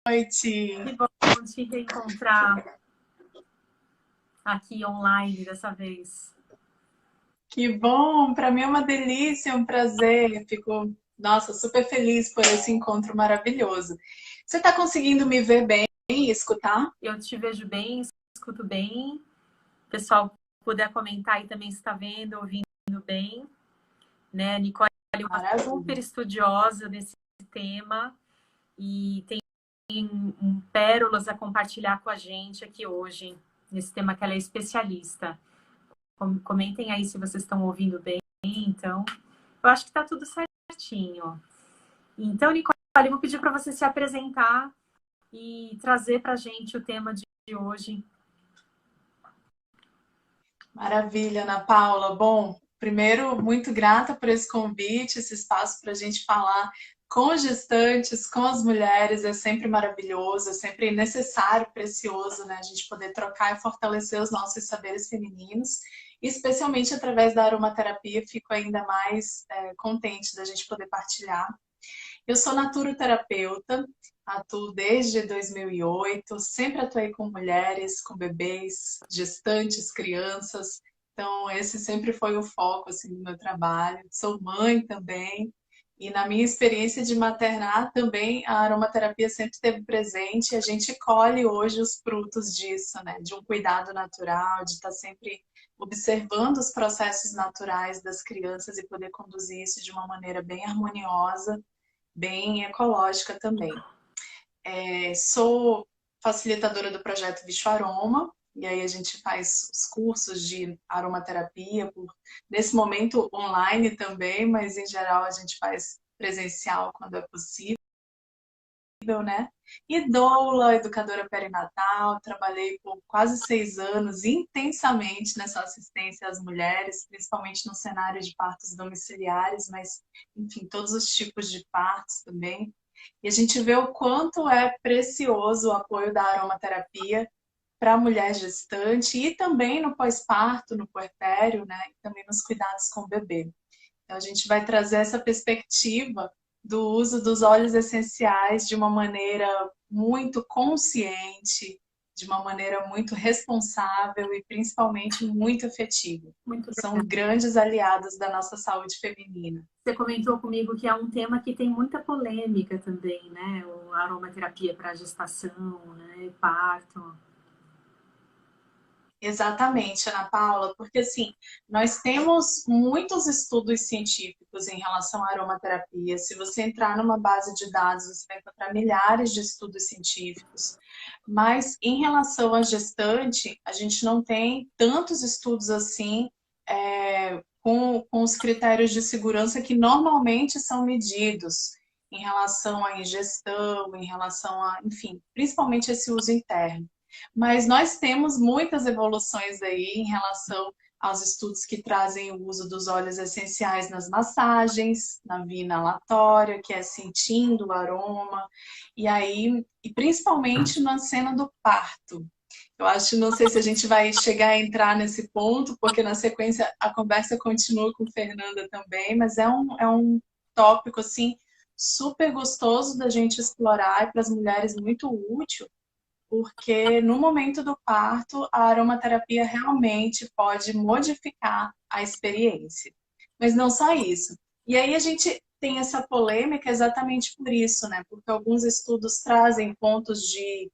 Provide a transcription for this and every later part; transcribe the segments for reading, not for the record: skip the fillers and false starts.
noite. Que bom te reencontrar aqui online dessa vez. Que bom, para mim é uma delícia, um prazer. Fico, nossa, super feliz por esse encontro maravilhoso. Você está conseguindo me ver bem e escutar? Eu te vejo bem, escuto bem. O pessoal puder comentar aí também se está vendo, ouvindo bem. Né? Nicole é uma super Maravilha. estudiosa desse tema e tem pérolas a compartilhar com a gente aqui hoje, nesse tema que ela é especialista. Comentem aí se vocês estão ouvindo bem, então. Eu acho que está tudo certinho. Então, Nicole, eu vou pedir para você se apresentar e trazer para a gente o tema de hoje. Maravilha, Ana Paula. Bom, primeiro, muito grata por esse convite, esse espaço para a gente falar com os gestantes, com as mulheres, é sempre maravilhoso, é sempre necessário, precioso, né? A gente poder trocar e fortalecer os nossos saberes femininos, especialmente através da aromaterapia, fico ainda mais contente da gente poder partilhar. Eu sou naturoterapeuta, atuo desde 2008, sempre atuei com mulheres, com bebês, gestantes, crianças. Então, esse sempre foi o foco assim, do meu trabalho. Sou mãe também. E na minha experiência de maternar também a aromaterapia sempre esteve presente e a gente colhe hoje os frutos disso, né? De um cuidado natural, de estar sempre observando os processos naturais das crianças e poder conduzir isso de uma maneira bem harmoniosa, bem ecológica também. Sou facilitadora do projeto Bicho Aroma, e aí a gente faz os cursos de aromaterapia, nesse momento online também, mas em geral a gente faz presencial quando é possível, né? E doula, educadora perinatal, trabalhei por quase 6 anos intensamente nessa assistência às mulheres, principalmente no cenário de partos domiciliares, mas enfim, todos os tipos de partos também. E a gente vê o quanto é precioso o apoio da aromaterapia para a mulher gestante e também no pós-parto, no puerpério, né? E também nos cuidados com o bebê. Então, a gente vai trazer essa perspectiva do uso dos óleos essenciais de uma maneira muito consciente, de uma maneira muito responsável e principalmente muito efetiva. Muito São legal. grandes aliados da nossa saúde feminina. Você comentou comigo que é um tema que tem muita polêmica também, né? A aromaterapia para gestação, né? Parto. Exatamente, Ana Paula, porque assim, nós temos muitos estudos científicos em relação à aromaterapia. Se você entrar numa base de dados, você vai encontrar milhares de estudos científicos. Mas em relação à gestante, a gente não tem tantos estudos assim, com os critérios de segurança que normalmente são medidos em relação à ingestão, em relação a, enfim, principalmente esse uso interno. Mas nós temos muitas evoluções aí em relação aos estudos que trazem o uso dos óleos essenciais nas massagens, na via inalatória, que é sentindo o aroma, e aí, e principalmente na cena do parto. Eu acho, não sei se a gente vai chegar a entrar nesse ponto, porque na sequência a conversa continua com Fernanda também, mas é um tópico assim super gostoso da gente explorar e para as mulheres muito útil, porque no momento do parto, a aromaterapia realmente pode modificar a experiência. Mas não só isso. E aí a gente tem essa polêmica exatamente por isso, né? Porque alguns estudos trazem pontos de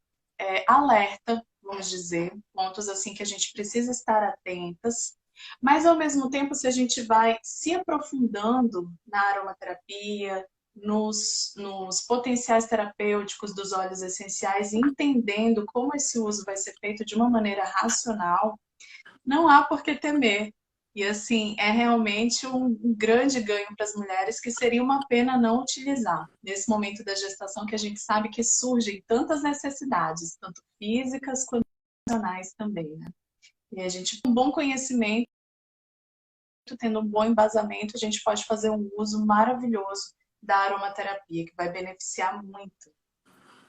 alerta, vamos dizer, pontos assim que a gente precisa estar atentas. Mas ao mesmo tempo, se a gente vai se aprofundando na aromaterapia, nos potenciais terapêuticos dos óleos essenciais, entendendo como esse uso vai ser feito de uma maneira racional, não há por que temer. E assim, é realmente um grande ganho para as mulheres que seria uma pena não utilizar nesse momento da gestação, que a gente sabe que surgem tantas necessidades, tanto físicas quanto emocionais também, né? E a gente, com um bom conhecimento, tendo um bom embasamento, a gente pode fazer um uso maravilhoso da aromaterapia, que vai beneficiar muito.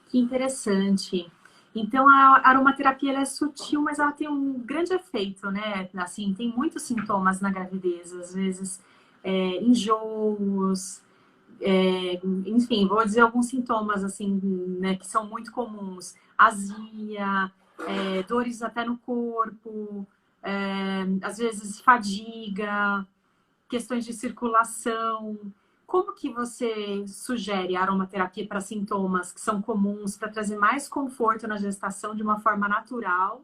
Que interessante. Então, a aromaterapia ela é sutil, mas ela tem um grande efeito, né? Assim, tem muitos sintomas na gravidez, às vezes enjoos, enfim, vou dizer alguns sintomas, assim, né, que são muito comuns. Azia, dores até no corpo, às vezes fadiga, questões de circulação. Como que você sugere a aromaterapia para sintomas que são comuns, para trazer mais conforto na gestação de uma forma natural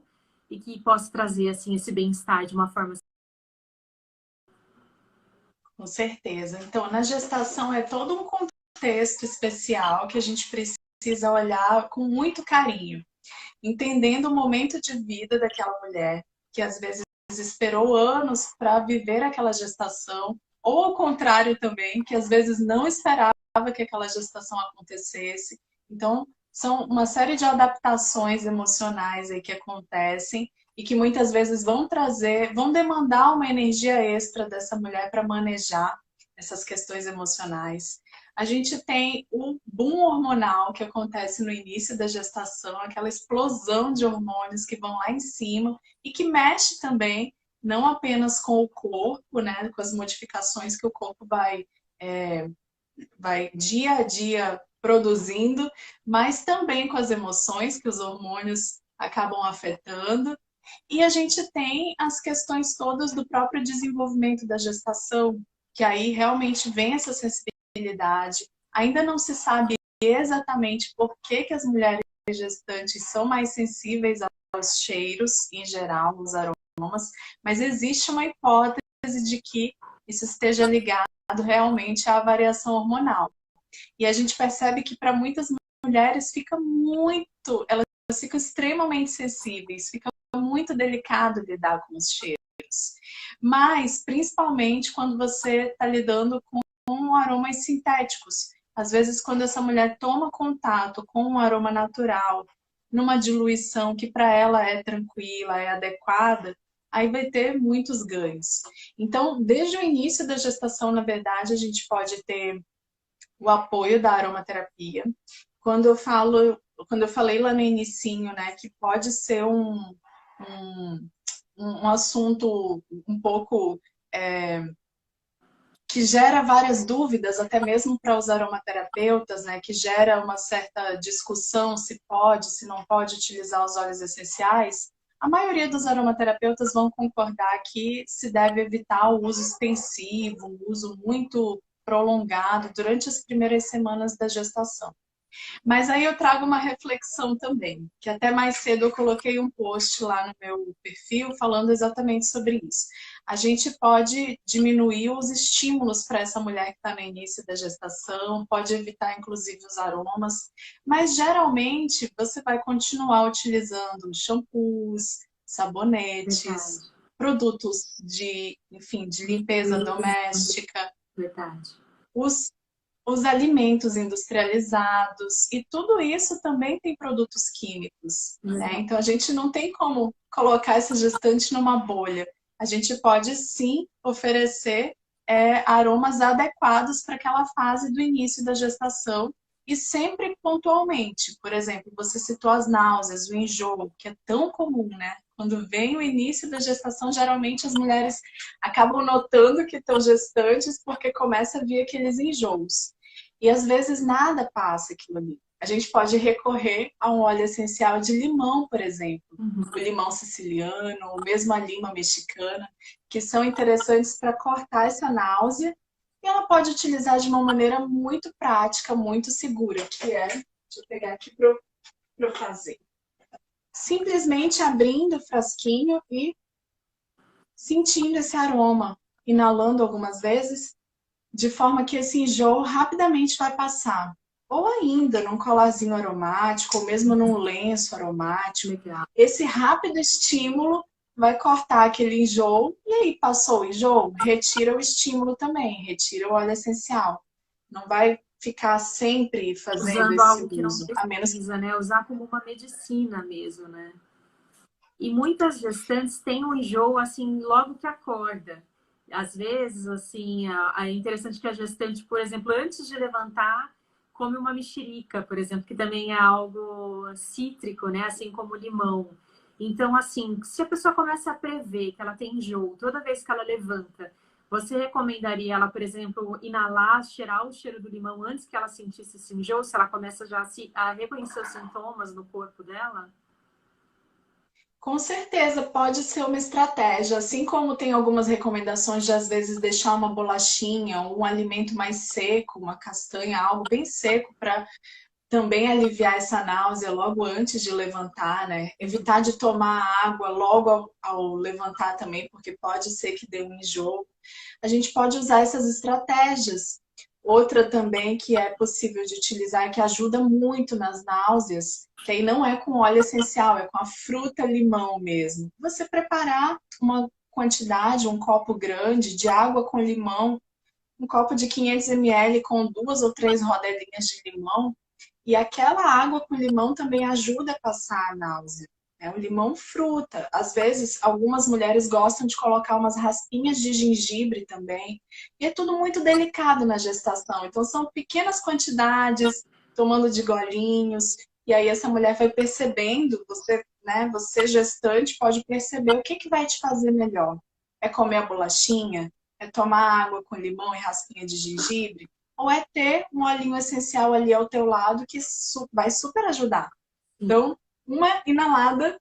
e que possa trazer, assim, esse bem-estar de uma forma... Com certeza. Então, na gestação é todo um contexto especial que a gente precisa olhar com muito carinho, entendendo o momento de vida daquela mulher, que às vezes esperou anos para viver aquela gestação, ou ao contrário também, que às vezes não esperava que aquela gestação acontecesse. Então, são uma série de adaptações emocionais aí que acontecem e que muitas vezes vão trazer, vão demandar uma energia extra dessa mulher para manejar essas questões emocionais. A gente tem o boom hormonal que acontece no início da gestação, aquela explosão de hormônios que vão lá em cima e que mexe também, não apenas com o corpo, né, com as modificações que o corpo vai dia a dia produzindo, mas também com as emoções que os hormônios acabam afetando. E a gente tem as questões todas do próprio desenvolvimento da gestação, que aí realmente vem essa sensibilidade. Ainda não se sabe exatamente por que, que as mulheres gestantes são mais sensíveis aos cheiros, em geral, os aromas, mas existe uma hipótese de que isso esteja ligado realmente à variação hormonal. E a gente percebe que para muitas mulheres elas ficam extremamente sensíveis, fica muito delicado lidar com os cheiros. Mas, principalmente quando você está lidando com aromas sintéticos. Às vezes, quando essa mulher toma contato com um aroma natural, numa diluição que para ela é tranquila, é adequada, aí vai ter muitos ganhos. Então, desde o início da gestação, na verdade, a gente pode ter o apoio da aromaterapia. Quando eu falei lá no inicinho, né, que pode ser um, um assunto um pouco que gera várias dúvidas, até mesmo para os aromaterapeutas, né, que gera uma certa discussão se pode, se não pode utilizar os óleos essenciais, a maioria dos aromaterapeutas vão concordar que se deve evitar o uso extensivo, o uso muito prolongado durante as primeiras semanas da gestação. Mas aí eu trago uma reflexão também, que até mais cedo eu coloquei um post lá no meu perfil falando exatamente sobre isso. A gente pode diminuir os estímulos para essa mulher que está no início da gestação, pode evitar inclusive os aromas, mas geralmente você vai continuar utilizando shampoos, sabonetes, Verdade. produtos enfim, de limpeza doméstica, Verdade. os os alimentos industrializados, e tudo isso também tem produtos químicos, né? Então a gente não tem como colocar essa gestante numa bolha. A gente pode sim oferecer aromas adequados para aquela fase do início da gestação e sempre pontualmente. Por exemplo, você citou as náuseas, o enjoo, que é tão comum, né? Quando vem o início da gestação, geralmente as mulheres acabam notando que estão gestantes porque começa a vir aqueles enjoos. E às vezes nada passa aquilo ali. A gente pode recorrer a um óleo essencial de limão, por exemplo. O limão siciliano, ou mesmo a lima mexicana, que são interessantes para cortar essa náusea. E ela pode utilizar de uma maneira muito prática, muito segura, que é, deixa eu pegar aqui para eu fazer. Simplesmente abrindo o frasquinho e sentindo esse aroma, inalando algumas vezes, de forma que esse enjoo rapidamente vai passar. Ou ainda num colarzinho aromático, ou mesmo num lenço aromático. Legal. Esse rápido estímulo vai cortar aquele enjoo, e aí passou o enjoo, retira o estímulo também, retira o óleo essencial. Não vai ficar sempre fazendo Usando esse algo que não uso, a menos que... precisa, né? Usar como uma medicina mesmo, né? E muitas gestantes têm um enjoo, assim, logo que acorda. Às vezes, assim, é interessante que a gestante, por exemplo, antes de levantar, come uma mexerica, por exemplo, que também é algo cítrico, né? Assim como o limão. Então, assim, se a pessoa começa a prever que ela tem enjoo toda vez que ela levanta, Você recomendaria ela, por exemplo, inalar, cheirar o cheiro do limão antes que ela sentisse esse enjoo, se ela começa já a reconhecer os sintomas no corpo dela? Com certeza, pode ser uma estratégia. Assim como tem algumas recomendações de, às vezes, deixar uma bolachinha, um alimento mais seco, uma castanha, algo bem seco, para também aliviar essa náusea logo antes de levantar, né? Evitar de tomar água logo ao levantar também, porque pode ser que dê um enjoo. A gente pode usar essas estratégias. Outra também que é possível de utilizar, que ajuda muito nas náuseas, que aí não é com óleo essencial, é com a fruta limão mesmo. Você preparar uma quantidade, um copo grande de água com limão, um copo de 500 ml com 2 ou 3 rodelinhas de limão, e aquela água com limão também ajuda a passar a náusea. É o limão fruta. Às vezes, algumas mulheres gostam de colocar umas raspinhas de gengibre também. E é tudo muito delicado na gestação. Então, são pequenas quantidades, tomando de golinhos. E aí, essa mulher vai percebendo, você, né, você gestante, pode perceber o que, que vai te fazer melhor. É comer a bolachinha? É tomar água com limão e raspinha de gengibre? Ou é ter um olhinho essencial ali ao teu lado que vai super ajudar. Então, uma inalada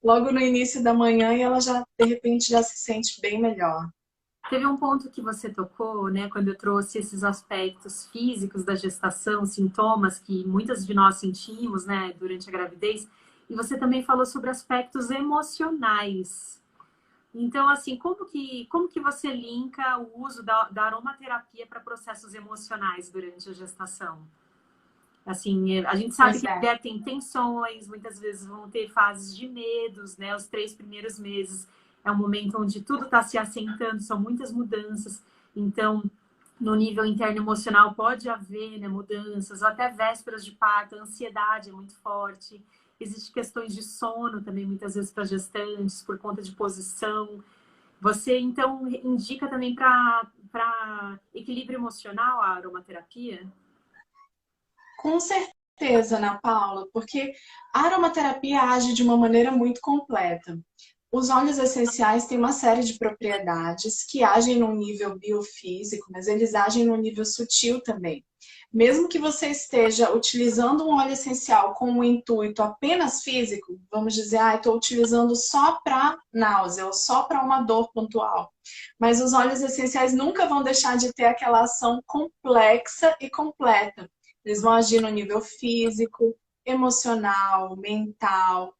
logo no início da manhã e ela já, de repente, já se sente bem melhor. Teve um ponto que você tocou, né, quando eu trouxe esses aspectos físicos da gestação, sintomas que muitas de nós sentimos, né, durante a gravidez, e você também falou sobre aspectos emocionais. Então, assim, como que você linka o uso da aromaterapia para processos emocionais durante a gestação? Assim, a gente sabe Pois que a é. mulher tem tensões, muitas vezes vão ter fases de medos, né? Os 3 primeiros meses é um momento onde tudo está se assentando, são muitas mudanças. Então, no nível interno emocional pode haver, né, mudanças, ou até vésperas de parto, a ansiedade é muito forte. Existem questões de sono também, muitas vezes, para gestantes, por conta de posição. Você, então, indica também para equilíbrio emocional a aromaterapia? Com certeza, Ana Paula, porque a aromaterapia age de uma maneira muito completa. Os óleos essenciais têm uma série de propriedades que agem no nível biofísico, mas eles agem no nível sutil também. Mesmo que você esteja utilizando um óleo essencial com um intuito apenas físico, vamos dizer, estou utilizando só para náusea ou só para uma dor pontual. Mas os óleos essenciais nunca vão deixar de ter aquela ação complexa e completa. Eles vão agir no nível físico, emocional, mental,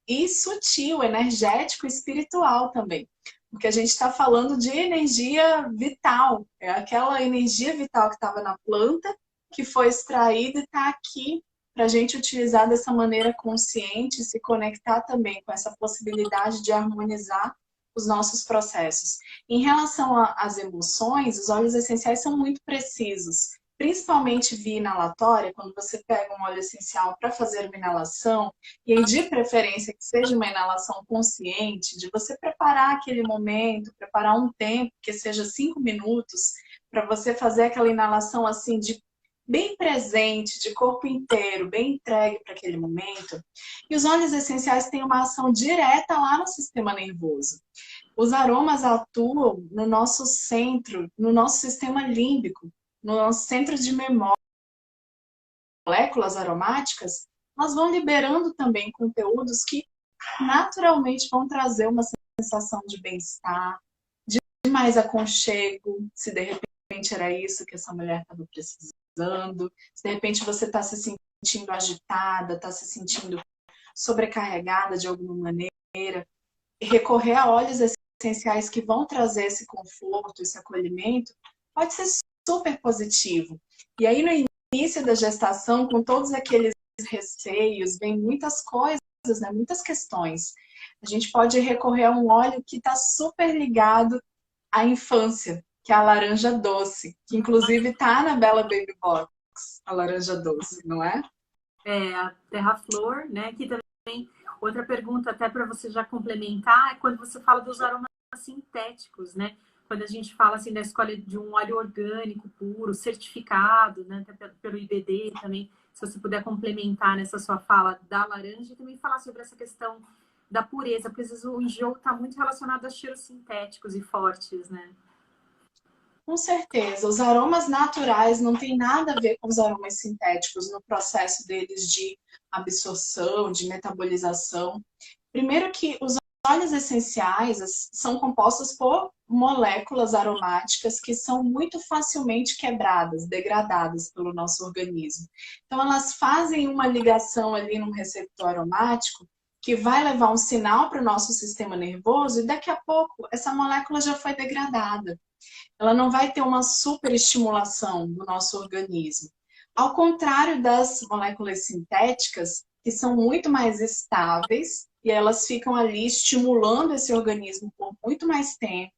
e sutil, energético e espiritual também. Porque a gente está falando de energia vital, é aquela energia vital que estava na planta, que foi extraída e está aqui para a gente utilizar dessa maneira consciente, se conectar também com essa possibilidade de harmonizar os nossos processos. Em relação às emoções, os óleos essenciais são muito precisos, principalmente via inalatória, quando você pega um óleo essencial para fazer uma inalação, e aí, de preferência, que seja uma inalação consciente, de você preparar aquele momento, preparar um tempo, que seja 5 minutos, para você fazer aquela inalação assim, de bem presente, de corpo inteiro, bem entregue para aquele momento. E os óleos essenciais têm uma ação direta lá no sistema nervoso. Os aromas atuam no nosso centro, no nosso sistema límbico, no nosso centro de memória, moléculas aromáticas, elas vão liberando também conteúdos que naturalmente vão trazer uma sensação de bem-estar, de mais aconchego, se de repente era isso que essa mulher estava precisando, se de repente você está se sentindo agitada, está se sentindo sobrecarregada de alguma maneira, recorrer a óleos essenciais que vão trazer esse conforto, esse acolhimento, pode ser super positivo. E aí no início da gestação, com todos aqueles receios, vem muitas coisas, né, muitas questões. A gente pode recorrer a um óleo que está super ligado à infância, que é a laranja doce, que inclusive está na Bella Baby Box, a laranja doce, não é? É, a terra-flor, né? Que também, outra pergunta até para você já complementar, é quando você fala dos aromas sintéticos, né? Quando a gente fala assim da escolha de um óleo orgânico puro, certificado, né? Até pelo IBD também, se você puder complementar nessa sua fala da laranja e também falar sobre essa questão da pureza, porque às vezes o enjoo está muito relacionado a cheiros sintéticos e fortes, né? Com certeza, os aromas naturais não tem nada a ver com os aromas sintéticos no processo deles de absorção, de metabolização. Primeiro que os óleos essenciais são compostos por moléculas aromáticas que são muito facilmente quebradas, degradadas pelo nosso organismo. Então elas fazem uma ligação ali num receptor aromático que vai levar um sinal para o nosso sistema nervoso e daqui a pouco essa molécula já foi degradada. Ela não vai ter uma superestimulação no nosso organismo. Ao contrário das moléculas sintéticas, que são muito mais estáveis e elas ficam ali estimulando esse organismo por muito mais tempo,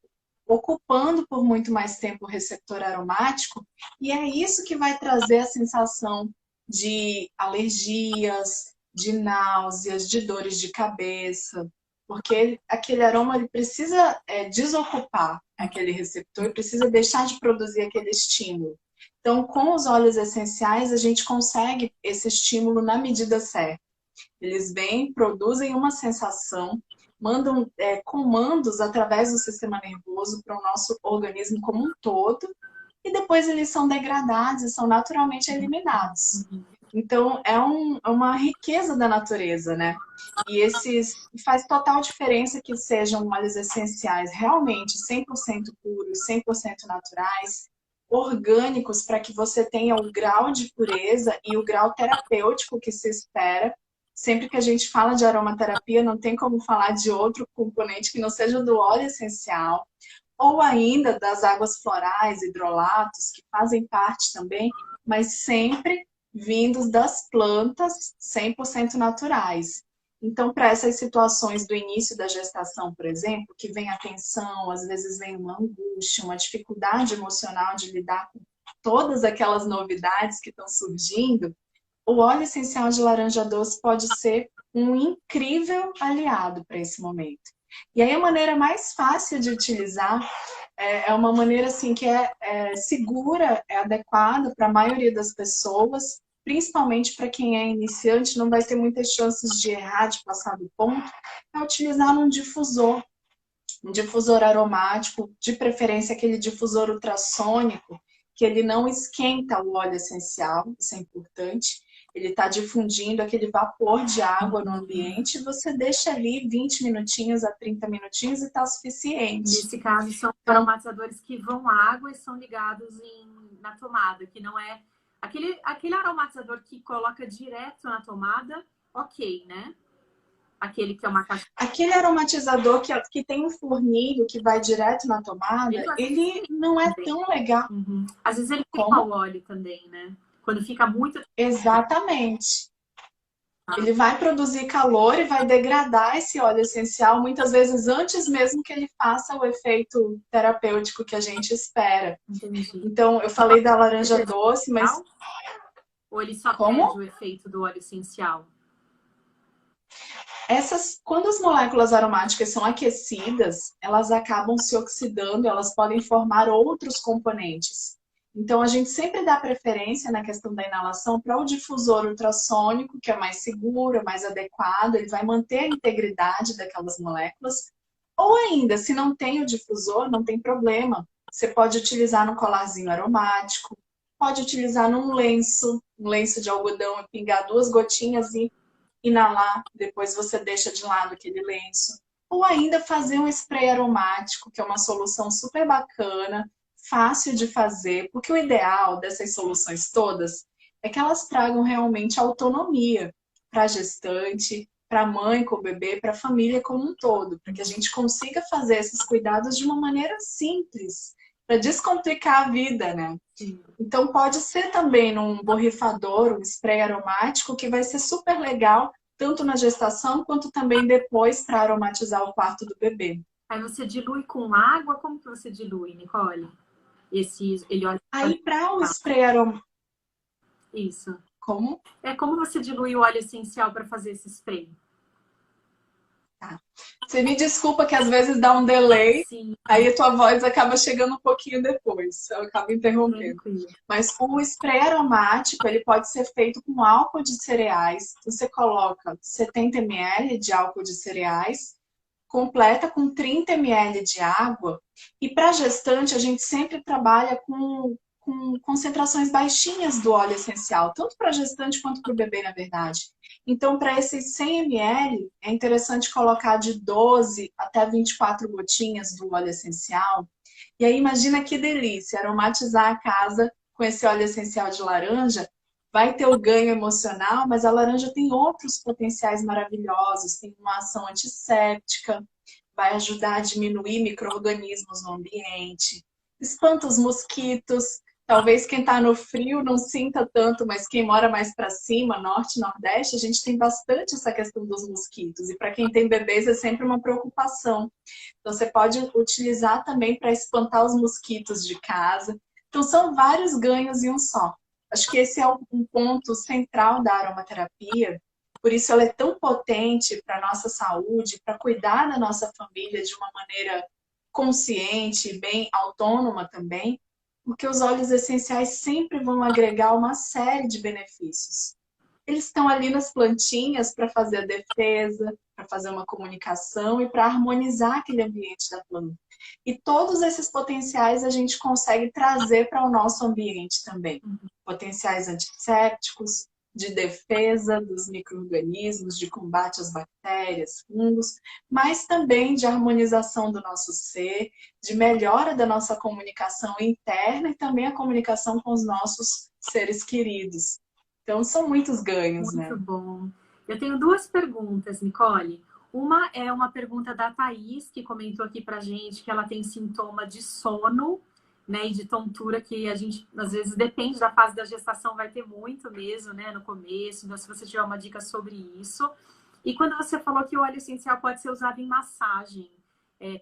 ocupando por muito mais tempo o receptor aromático, e é isso que vai trazer a sensação de alergias, de náuseas, de dores de cabeça, porque aquele aroma ele precisa desocupar aquele receptor e precisa deixar de produzir aquele estímulo. Então, com os óleos essenciais, a gente consegue esse estímulo na medida certa. Eles vêm, produzem uma sensação, mandam comandos através do sistema nervoso para o nosso organismo como um todo, e depois eles são degradados e são naturalmente eliminados. Então, é uma riqueza da natureza, né? E faz total diferença que sejam óleos essenciais realmente 100% puros, 100% naturais, orgânicos, para que você tenha o grau de pureza e o grau terapêutico que se espera. Sempre que a gente fala de aromaterapia, não tem como falar de outro componente que não seja do óleo essencial, ou ainda das águas florais, hidrolatos, que fazem parte também, mas sempre vindos das plantas 100% naturais. Então, para essas situações do início da gestação, por exemplo, que vem a tensão, às vezes vem uma angústia, uma dificuldade emocional de lidar com todas aquelas novidades que estão surgindo, o óleo essencial de laranja doce pode ser um incrível aliado para esse momento. E aí a maneira mais fácil de utilizar é uma maneira assim que é segura, é adequada para a maioria das pessoas, principalmente para quem é iniciante, não vai ter muitas chances de errar, de passar do ponto, é utilizar um difusor aromático, de preferência aquele difusor ultrassônico, que ele não esquenta o óleo essencial, isso é importante. Ele está difundindo aquele vapor de água no ambiente e você deixa ali 20 minutinhos a 30 minutinhos e está suficiente. Nesse caso, são aromatizadores que vão à água e são ligados na tomada, que não é... Aquele aromatizador que coloca direto na tomada, ok, né? Aquele que é uma caixa... Aquele aromatizador que tem um fornilho que vai direto na tomada, ele não é tão legal. Uhum. Às vezes ele queima o óleo também, né? Quando fica muito... Exatamente. Ele vai produzir calor e vai degradar esse óleo essencial, muitas vezes antes mesmo que ele faça o efeito terapêutico que a gente espera. Entendi. Então, eu falei da laranja doce, mas... Ou ele só perde o efeito do óleo essencial? Quando as moléculas aromáticas são aquecidas, elas acabam se oxidando, elas podem formar outros componentes. Então, a gente sempre dá preferência na questão da inalação para o difusor ultrassônico, que é mais seguro, é mais adequado, ele vai manter a integridade daquelas moléculas. Ou ainda, se não tem o difusor, não tem problema. Você pode utilizar no colarzinho aromático, pode utilizar num lenço, um lenço de algodão, pingar 2 gotinhas e inalar, depois você deixa de lado aquele lenço. Ou ainda fazer um spray aromático, que é uma solução super bacana, fácil de fazer, porque o ideal dessas soluções todas é que elas tragam realmente autonomia para a gestante, para a mãe com o bebê, para a família como um todo, para que a gente consiga fazer esses cuidados de uma maneira simples, para descomplicar a vida, né? Sim. Então pode ser também num borrifador, um spray aromático, que vai ser super legal, tanto na gestação, quanto também depois para aromatizar o quarto do bebê. Aí você dilui com água? Como que você dilui, Nicole? Aí para o spray aromático... Isso. Como? Como você dilui o óleo essencial para fazer esse spray? Tá. Você me desculpa que às vezes dá um delay, Sim. Aí a tua voz acaba chegando um pouquinho depois, eu acabo interrompendo. Mas o spray aromático, ele pode ser feito com álcool de cereais. Você coloca 70 ml de álcool de cereais, completa com 30 ml de água. E para gestante, a gente sempre trabalha com concentrações baixinhas do óleo essencial, tanto para gestante quanto para o bebê, na verdade. Então, para esses 100 ml, é interessante colocar de 12 até 24 gotinhas do óleo essencial. E aí, imagina que delícia, aromatizar a casa com esse óleo essencial de laranja. Vai ter o ganho emocional, mas a laranja tem outros potenciais maravilhosos. Tem uma ação antisséptica, vai ajudar a diminuir micro-organismos no ambiente, espanta os mosquitos. Talvez quem está no frio não sinta tanto, mas quem mora mais para cima, norte, nordeste, a gente tem bastante essa questão dos mosquitos. E para quem tem bebês é sempre uma preocupação. Então você pode utilizar também para espantar os mosquitos de casa. Então são vários ganhos em um só. Acho que esse é um ponto central da aromaterapia. Por isso ela é tão potente para a nossa saúde, para cuidar da nossa família de uma maneira consciente, bem autônoma também, porque os óleos essenciais sempre vão agregar uma série de benefícios. Eles estão ali nas plantinhas para fazer a defesa, para fazer uma comunicação e para harmonizar aquele ambiente da planta. E todos esses potenciais a gente consegue trazer para o nosso ambiente também. Potenciais antissépticos, de defesa dos micro-organismos, de combate às bactérias, fungos, mas também de harmonização do nosso ser, de melhora da nossa comunicação interna e também a comunicação com os nossos seres queridos. Então, são muitos ganhos, né? Muito bom. Eu tenho duas perguntas, Nicole. Uma é uma pergunta da Thaís, que comentou aqui pra gente que ela tem sintoma de sono, né, e de tontura, que a gente, às vezes, depende da fase da gestação, vai ter muito mesmo, né, no começo. Então, se você tiver uma dica sobre isso. E quando você falou que o óleo essencial pode ser usado em massagem,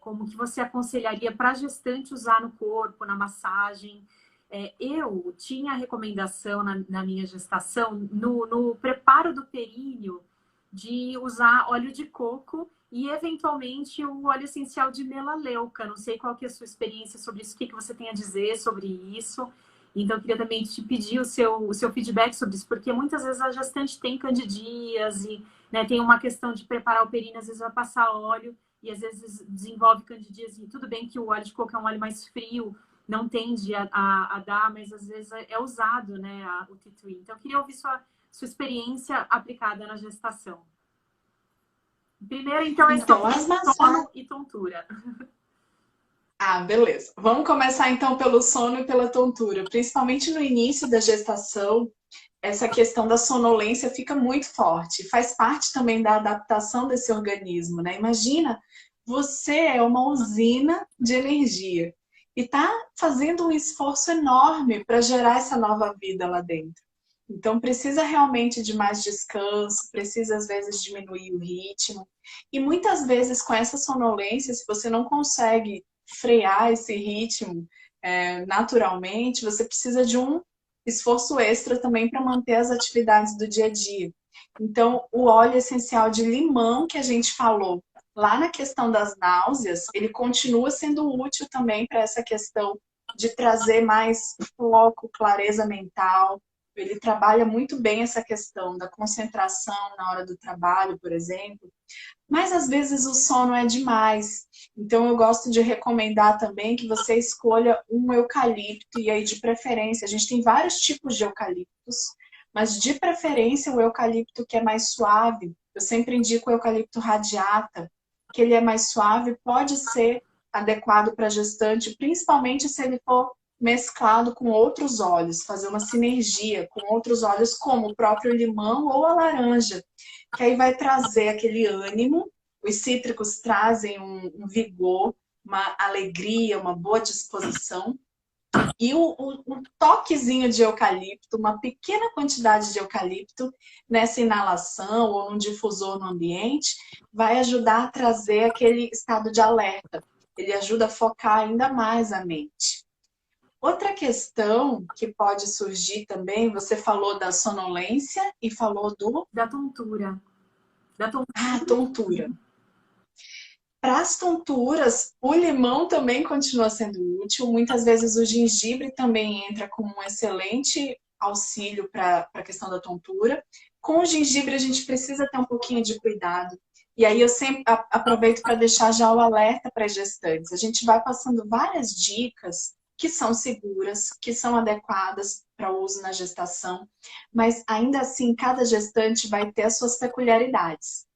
como que você aconselharia para gestante usar no corpo, na massagem? Eu tinha a recomendação na minha gestação, no preparo do períneo, de usar óleo de coco e, eventualmente, o óleo essencial de melaleuca. Não sei qual que é a sua experiência sobre isso, o que você tem a dizer sobre isso. Então, eu queria também te pedir o seu feedback sobre isso, porque muitas vezes a gestante tem candidíase, né, tem uma questão de preparar o períneo, às vezes vai passar óleo e às vezes desenvolve candidíase. Tudo bem que o óleo de coco é um óleo mais frio, não tende a dar, mas às vezes é usado, né, o tea tree. Então, eu queria ouvir sua experiência aplicada na gestação. Primeiro, então, é sono e tontura. Ah, beleza. Vamos começar então pelo sono e pela tontura. Principalmente no início da gestação, essa questão da sonolência fica muito forte. Faz parte também da adaptação desse organismo, né? Imagina, você é uma usina de energia e está fazendo um esforço enorme para gerar essa nova vida lá dentro. Então, precisa realmente de mais descanso, precisa às vezes diminuir o ritmo. E muitas vezes com essa sonolência, se você não consegue frear esse ritmo naturalmente, você precisa de um esforço extra também para manter as atividades do dia a dia. Então, o óleo essencial de limão que a gente falou lá na questão das náuseas, ele continua sendo útil também para essa questão de trazer mais foco, clareza mental. Ele trabalha muito bem essa questão da concentração na hora do trabalho, por exemplo. Mas às vezes o sono é demais. Então eu gosto de recomendar também que você escolha um eucalipto, e aí de preferência, a gente tem vários tipos de eucaliptos, mas de preferência o eucalipto que é mais suave. Eu sempre indico o eucalipto radiata, que ele é mais suave, pode ser adequado para gestante, principalmente se ele for mesclado com outros óleos, fazer uma sinergia com outros óleos, como o próprio limão ou a laranja, que aí vai trazer aquele ânimo. Os cítricos trazem um vigor, uma alegria, uma boa disposição. E um toquezinho de eucalipto, uma pequena quantidade de eucalipto nessa inalação ou num difusor no ambiente, vai ajudar a trazer aquele estado de alerta. Ele ajuda a focar ainda mais a mente. Outra questão que pode surgir também, você falou da sonolência e falou Da tontura. Ah, tontura. Para as tonturas, o limão também continua sendo útil. Muitas vezes o gengibre também entra como um excelente auxílio para a questão da tontura. Com o gengibre a gente precisa ter um pouquinho de cuidado. E aí eu sempre aproveito para deixar já o alerta para as gestantes. A gente vai passando várias dicas que são seguras, que são adequadas para o uso na gestação, mas ainda assim cada gestante vai ter as suas peculiaridades.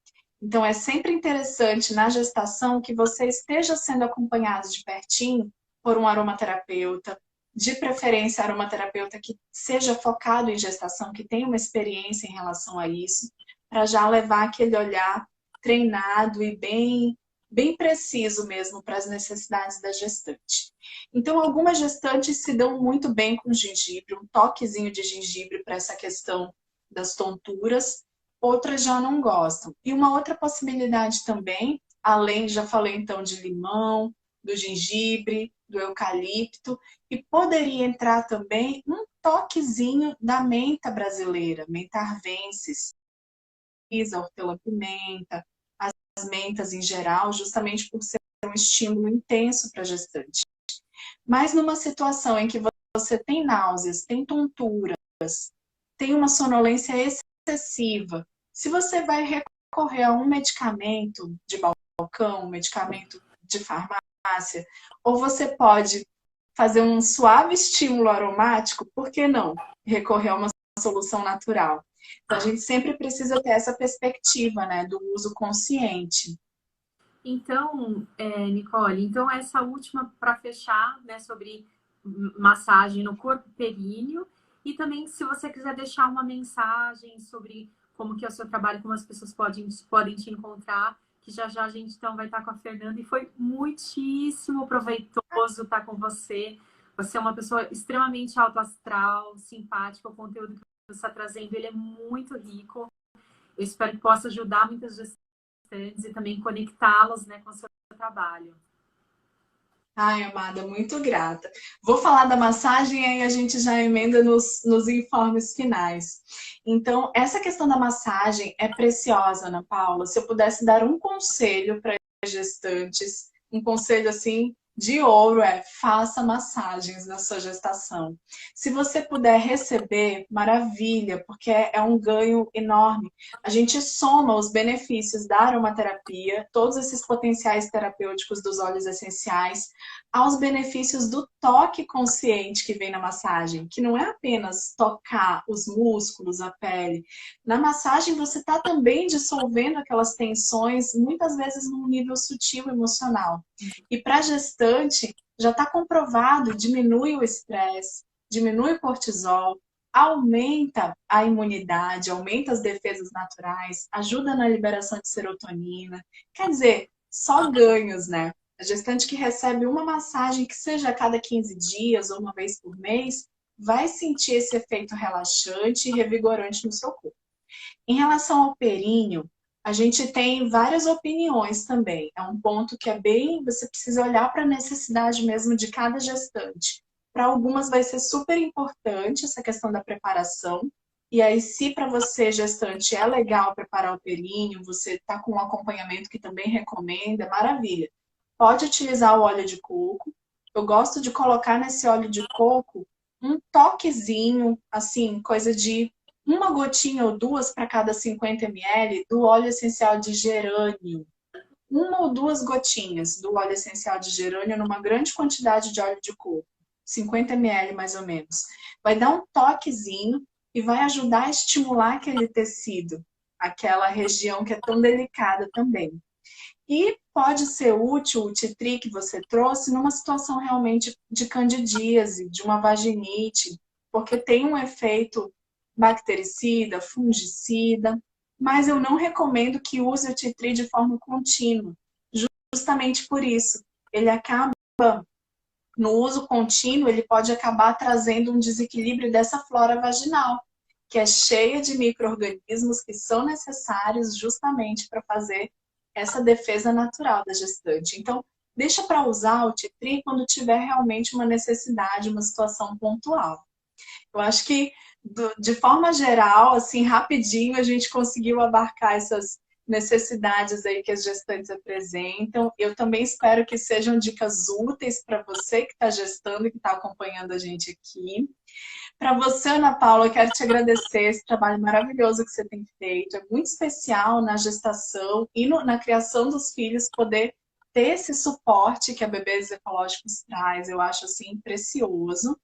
Então é sempre interessante na gestação que você esteja sendo acompanhado de pertinho por um aromaterapeuta, de preferência aromaterapeuta que seja focado em gestação, que tenha uma experiência em relação a isso, para já levar aquele olhar treinado e bem preciso mesmo para as necessidades da gestante. Então, algumas gestantes se dão muito bem com gengibre, um toquezinho de gengibre para essa questão das tonturas, outras já não gostam. E uma outra possibilidade também, além, já falei então de limão, do gengibre, do eucalipto, e poderia entrar também um toquezinho da menta brasileira, menta arvensis, hortelã-pimenta, as mentas em geral, justamente por ser um estímulo intenso para a gestante. Mas numa situação em que você tem náuseas, tem tonturas, tem uma sonolência excessiva, se você vai recorrer a um medicamento de balcão, um medicamento de farmácia, ou você pode fazer um suave estímulo aromático, por que não recorrer a uma solução natural? Então, a gente sempre precisa ter essa perspectiva, né, do uso consciente. Então, Nicole, então essa última para fechar, né, sobre massagem no corpo períneo, e também se você quiser deixar uma mensagem sobre como que é o seu trabalho, como as pessoas podem te encontrar, que já já a gente então vai estar com a Fernanda, e foi muitíssimo proveitoso estar com você. Você é uma pessoa extremamente alto astral, simpática, o conteúdo que você está trazendo, ele é muito rico. Eu espero que possa ajudar muitas gestantes e também conectá-las, né, com o seu trabalho. Ai, amada, muito grata. Vou falar da massagem e aí a gente já emenda nos informes finais. Então, essa questão da massagem é preciosa, Ana Paula. Se eu pudesse dar um conselho para gestantes, um conselho assim de ouro é: faça massagens na sua gestação. Se você puder receber, maravilha, porque é um ganho enorme. A gente soma os benefícios da aromaterapia, todos esses potenciais terapêuticos dos óleos essenciais, aos benefícios do toque consciente que vem na massagem, que não é apenas tocar os músculos, a pele. Na massagem você está também dissolvendo aquelas tensões, muitas vezes num nível sutil emocional. E para a gestante, já está comprovado, diminui o estresse, diminui o cortisol, aumenta a imunidade, aumenta as defesas naturais, ajuda na liberação de serotonina. Quer dizer, só ganhos, né? A gestante que recebe uma massagem, que seja a cada 15 dias ou uma vez por mês, vai sentir esse efeito relaxante e revigorante no seu corpo. Em relação ao períneo, a gente tem várias opiniões também. É um ponto que é bem... Você precisa olhar para a necessidade mesmo de cada gestante. Para algumas vai ser super importante essa questão da preparação. E aí, se para você, gestante, é legal preparar o períneo, você está com um acompanhamento que também recomenda, maravilha. Pode utilizar o óleo de coco. Eu gosto de colocar nesse óleo de coco um toquezinho, assim, coisa de uma gotinha ou duas para cada 50 ml do óleo essencial de gerânio. Uma ou duas gotinhas do óleo essencial de gerânio numa grande quantidade de óleo de coco. 50 ml mais ou menos. Vai dar um toquezinho e vai ajudar a estimular aquele tecido, aquela região que é tão delicada também. E pode ser útil o titri que você trouxe numa situação realmente de candidíase, de uma vaginite, porque tem um efeito bactericida, fungicida, mas eu não recomendo que use o titri de forma contínua, justamente por isso. Ele acaba, no uso contínuo, ele pode acabar trazendo um desequilíbrio dessa flora vaginal, que é cheia de micro-organismos que são necessários justamente para fazer essa defesa natural da gestante. Então, deixa para usar o titri quando tiver realmente uma necessidade, uma situação pontual. Eu acho que, de forma geral, assim, rapidinho, a gente conseguiu abarcar necessidades aí que as gestantes apresentam. Eu também espero que sejam dicas úteis para você que está gestando e que está acompanhando a gente aqui. Para você, Ana Paula, eu quero te agradecer esse trabalho maravilhoso que você tem feito. É muito especial na gestação e na criação dos filhos poder ter esse suporte que a Bebês Ecológicos traz. Eu acho assim precioso.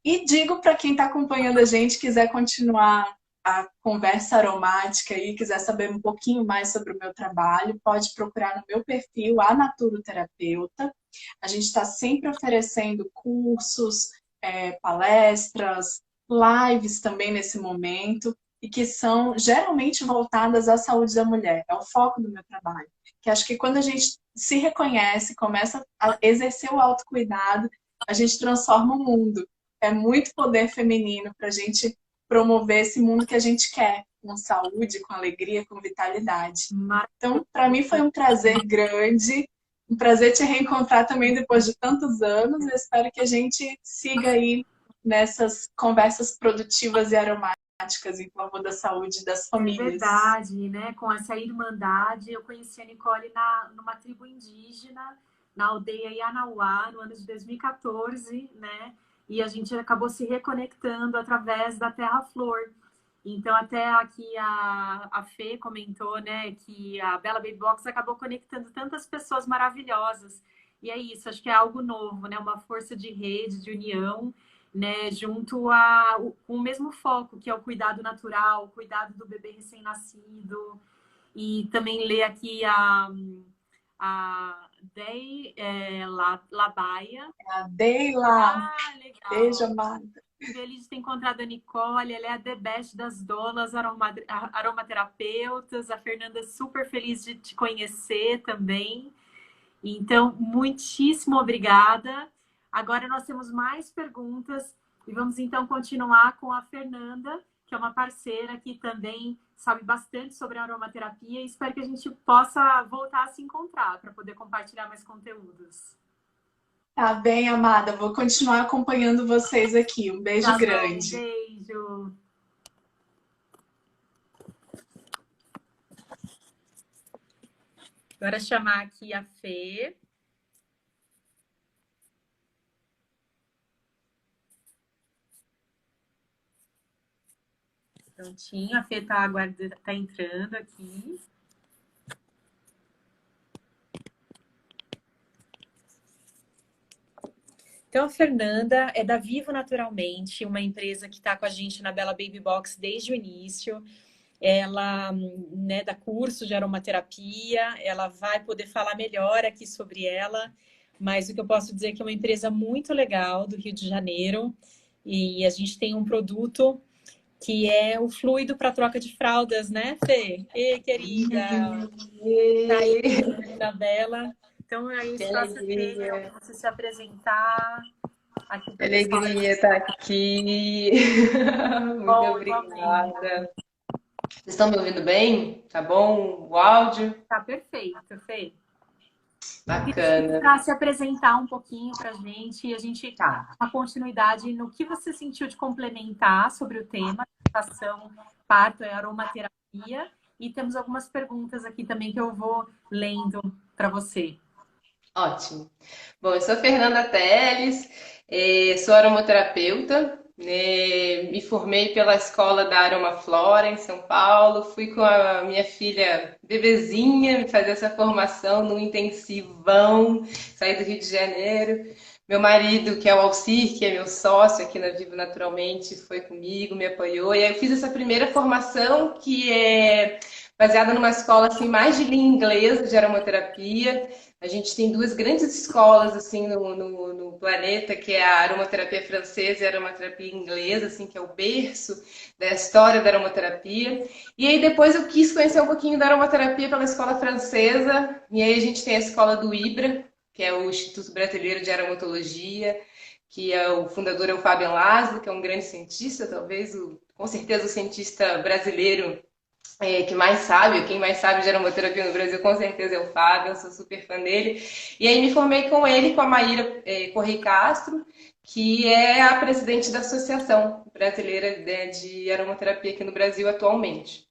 E digo para quem está acompanhando a gente, quiser continuar a conversa aromática e quiser saber um pouquinho mais sobre o meu trabalho, pode procurar no meu perfil, a Naturoterapeuta. A gente está sempre oferecendo cursos, palestras, lives também nesse momento, e que são geralmente voltadas à saúde da mulher. É o foco do meu trabalho. Que acho que quando a gente se reconhece, começa a exercer o autocuidado, a gente transforma o mundo. É muito poder feminino para a gente promover esse mundo que a gente quer, com saúde, com alegria, com vitalidade. Então, para mim foi um prazer grande, um prazer te reencontrar também depois de tantos anos. Eu espero que a gente siga aí nessas conversas produtivas e aromáticas em favor da saúde das famílias. É verdade, né? Com essa irmandade, eu conheci a Nicole numa tribo indígena, na aldeia Ianauá, no ano de 2014, né? E a gente acabou se reconectando através da Terra Flor. Então, até aqui a Fê comentou, né, que a Bella Baby Box acabou conectando tantas pessoas maravilhosas. E é isso, acho que é algo novo, né? Uma força de rede, de união, né? Junto com o mesmo foco, que é o cuidado natural, o cuidado do bebê recém-nascido. E também ler aqui a Dey Labaia. A Deila! Legal! Beijo, amada! Feliz de ter encontrado a Nicole, ela é a The Best das donas aromaterapeutas. A Fernanda super feliz de te conhecer também. Então, muitíssimo obrigada. Agora nós temos mais perguntas e vamos então continuar com a Fernanda, que é uma parceira que também sabe bastante sobre a aromaterapia, e espero que a gente possa voltar a se encontrar para poder compartilhar mais conteúdos. Tá bem, amada. Vou continuar acompanhando vocês aqui. Um beijo grande. Beijo. Agora chamar aqui a Fê. Prontinho, a Fê tá entrando aqui. Então, a Fernanda é da Vivo Naturalmente, uma empresa que está com a gente na Bella Baby Box desde o início. Ela, né, dá curso de aromaterapia, ela vai poder falar melhor aqui sobre ela, mas o que eu posso dizer é que é uma empresa muito legal do Rio de Janeiro, e a gente tem um produto que é o fluido para troca de fraldas, né, Fê? Ei, querida! Tá aí, da Bela. Então, aí o espaço é feio, você se apresentar. Aqui Que alegria estar aqui. Muito obrigada. Vocês estão me ouvindo bem? Tá bom o áudio? Tá perfeito, Fê. Bacana. Para se apresentar um pouquinho para a gente, e a gente uma continuidade no que você sentiu de complementar sobre o tema, gestação, parto e aromaterapia. E temos algumas perguntas aqui também que eu vou lendo para você. Ótimo. Bom, eu sou Fernanda Teles, sou aromaterapeuta, me formei pela Escola da Aromaflora em São Paulo, fui com a minha filha bebezinha fazer essa formação no intensivão, saí do Rio de Janeiro. Meu marido, que é o Alcir, que é meu sócio aqui na Vivo Naturalmente, foi comigo, me apoiou. E aí eu fiz essa primeira formação que é baseada numa escola assim, mais de língua inglesa de aromaterapia. A gente tem duas grandes escolas assim no planeta, que é a aromaterapia francesa e a aromaterapia inglesa, assim, que é o berço da história da aromaterapia. E aí depois eu quis conhecer um pouquinho da aromaterapia pela escola francesa, e aí a gente tem a escola do IBRA, que é o Instituto Brasileiro de Aromatologia, que o fundador é o Fabian Laszlo, que é um grande cientista, talvez, com certeza, o cientista brasileiro que mais sabe, quem mais sabe de aromaterapia no Brasil, com certeza é o Fábio, eu sou super fã dele. E aí me formei com ele, com a Maíra Correia Castro, que é a presidente da Associação Brasileira de Aromaterapia aqui no Brasil atualmente.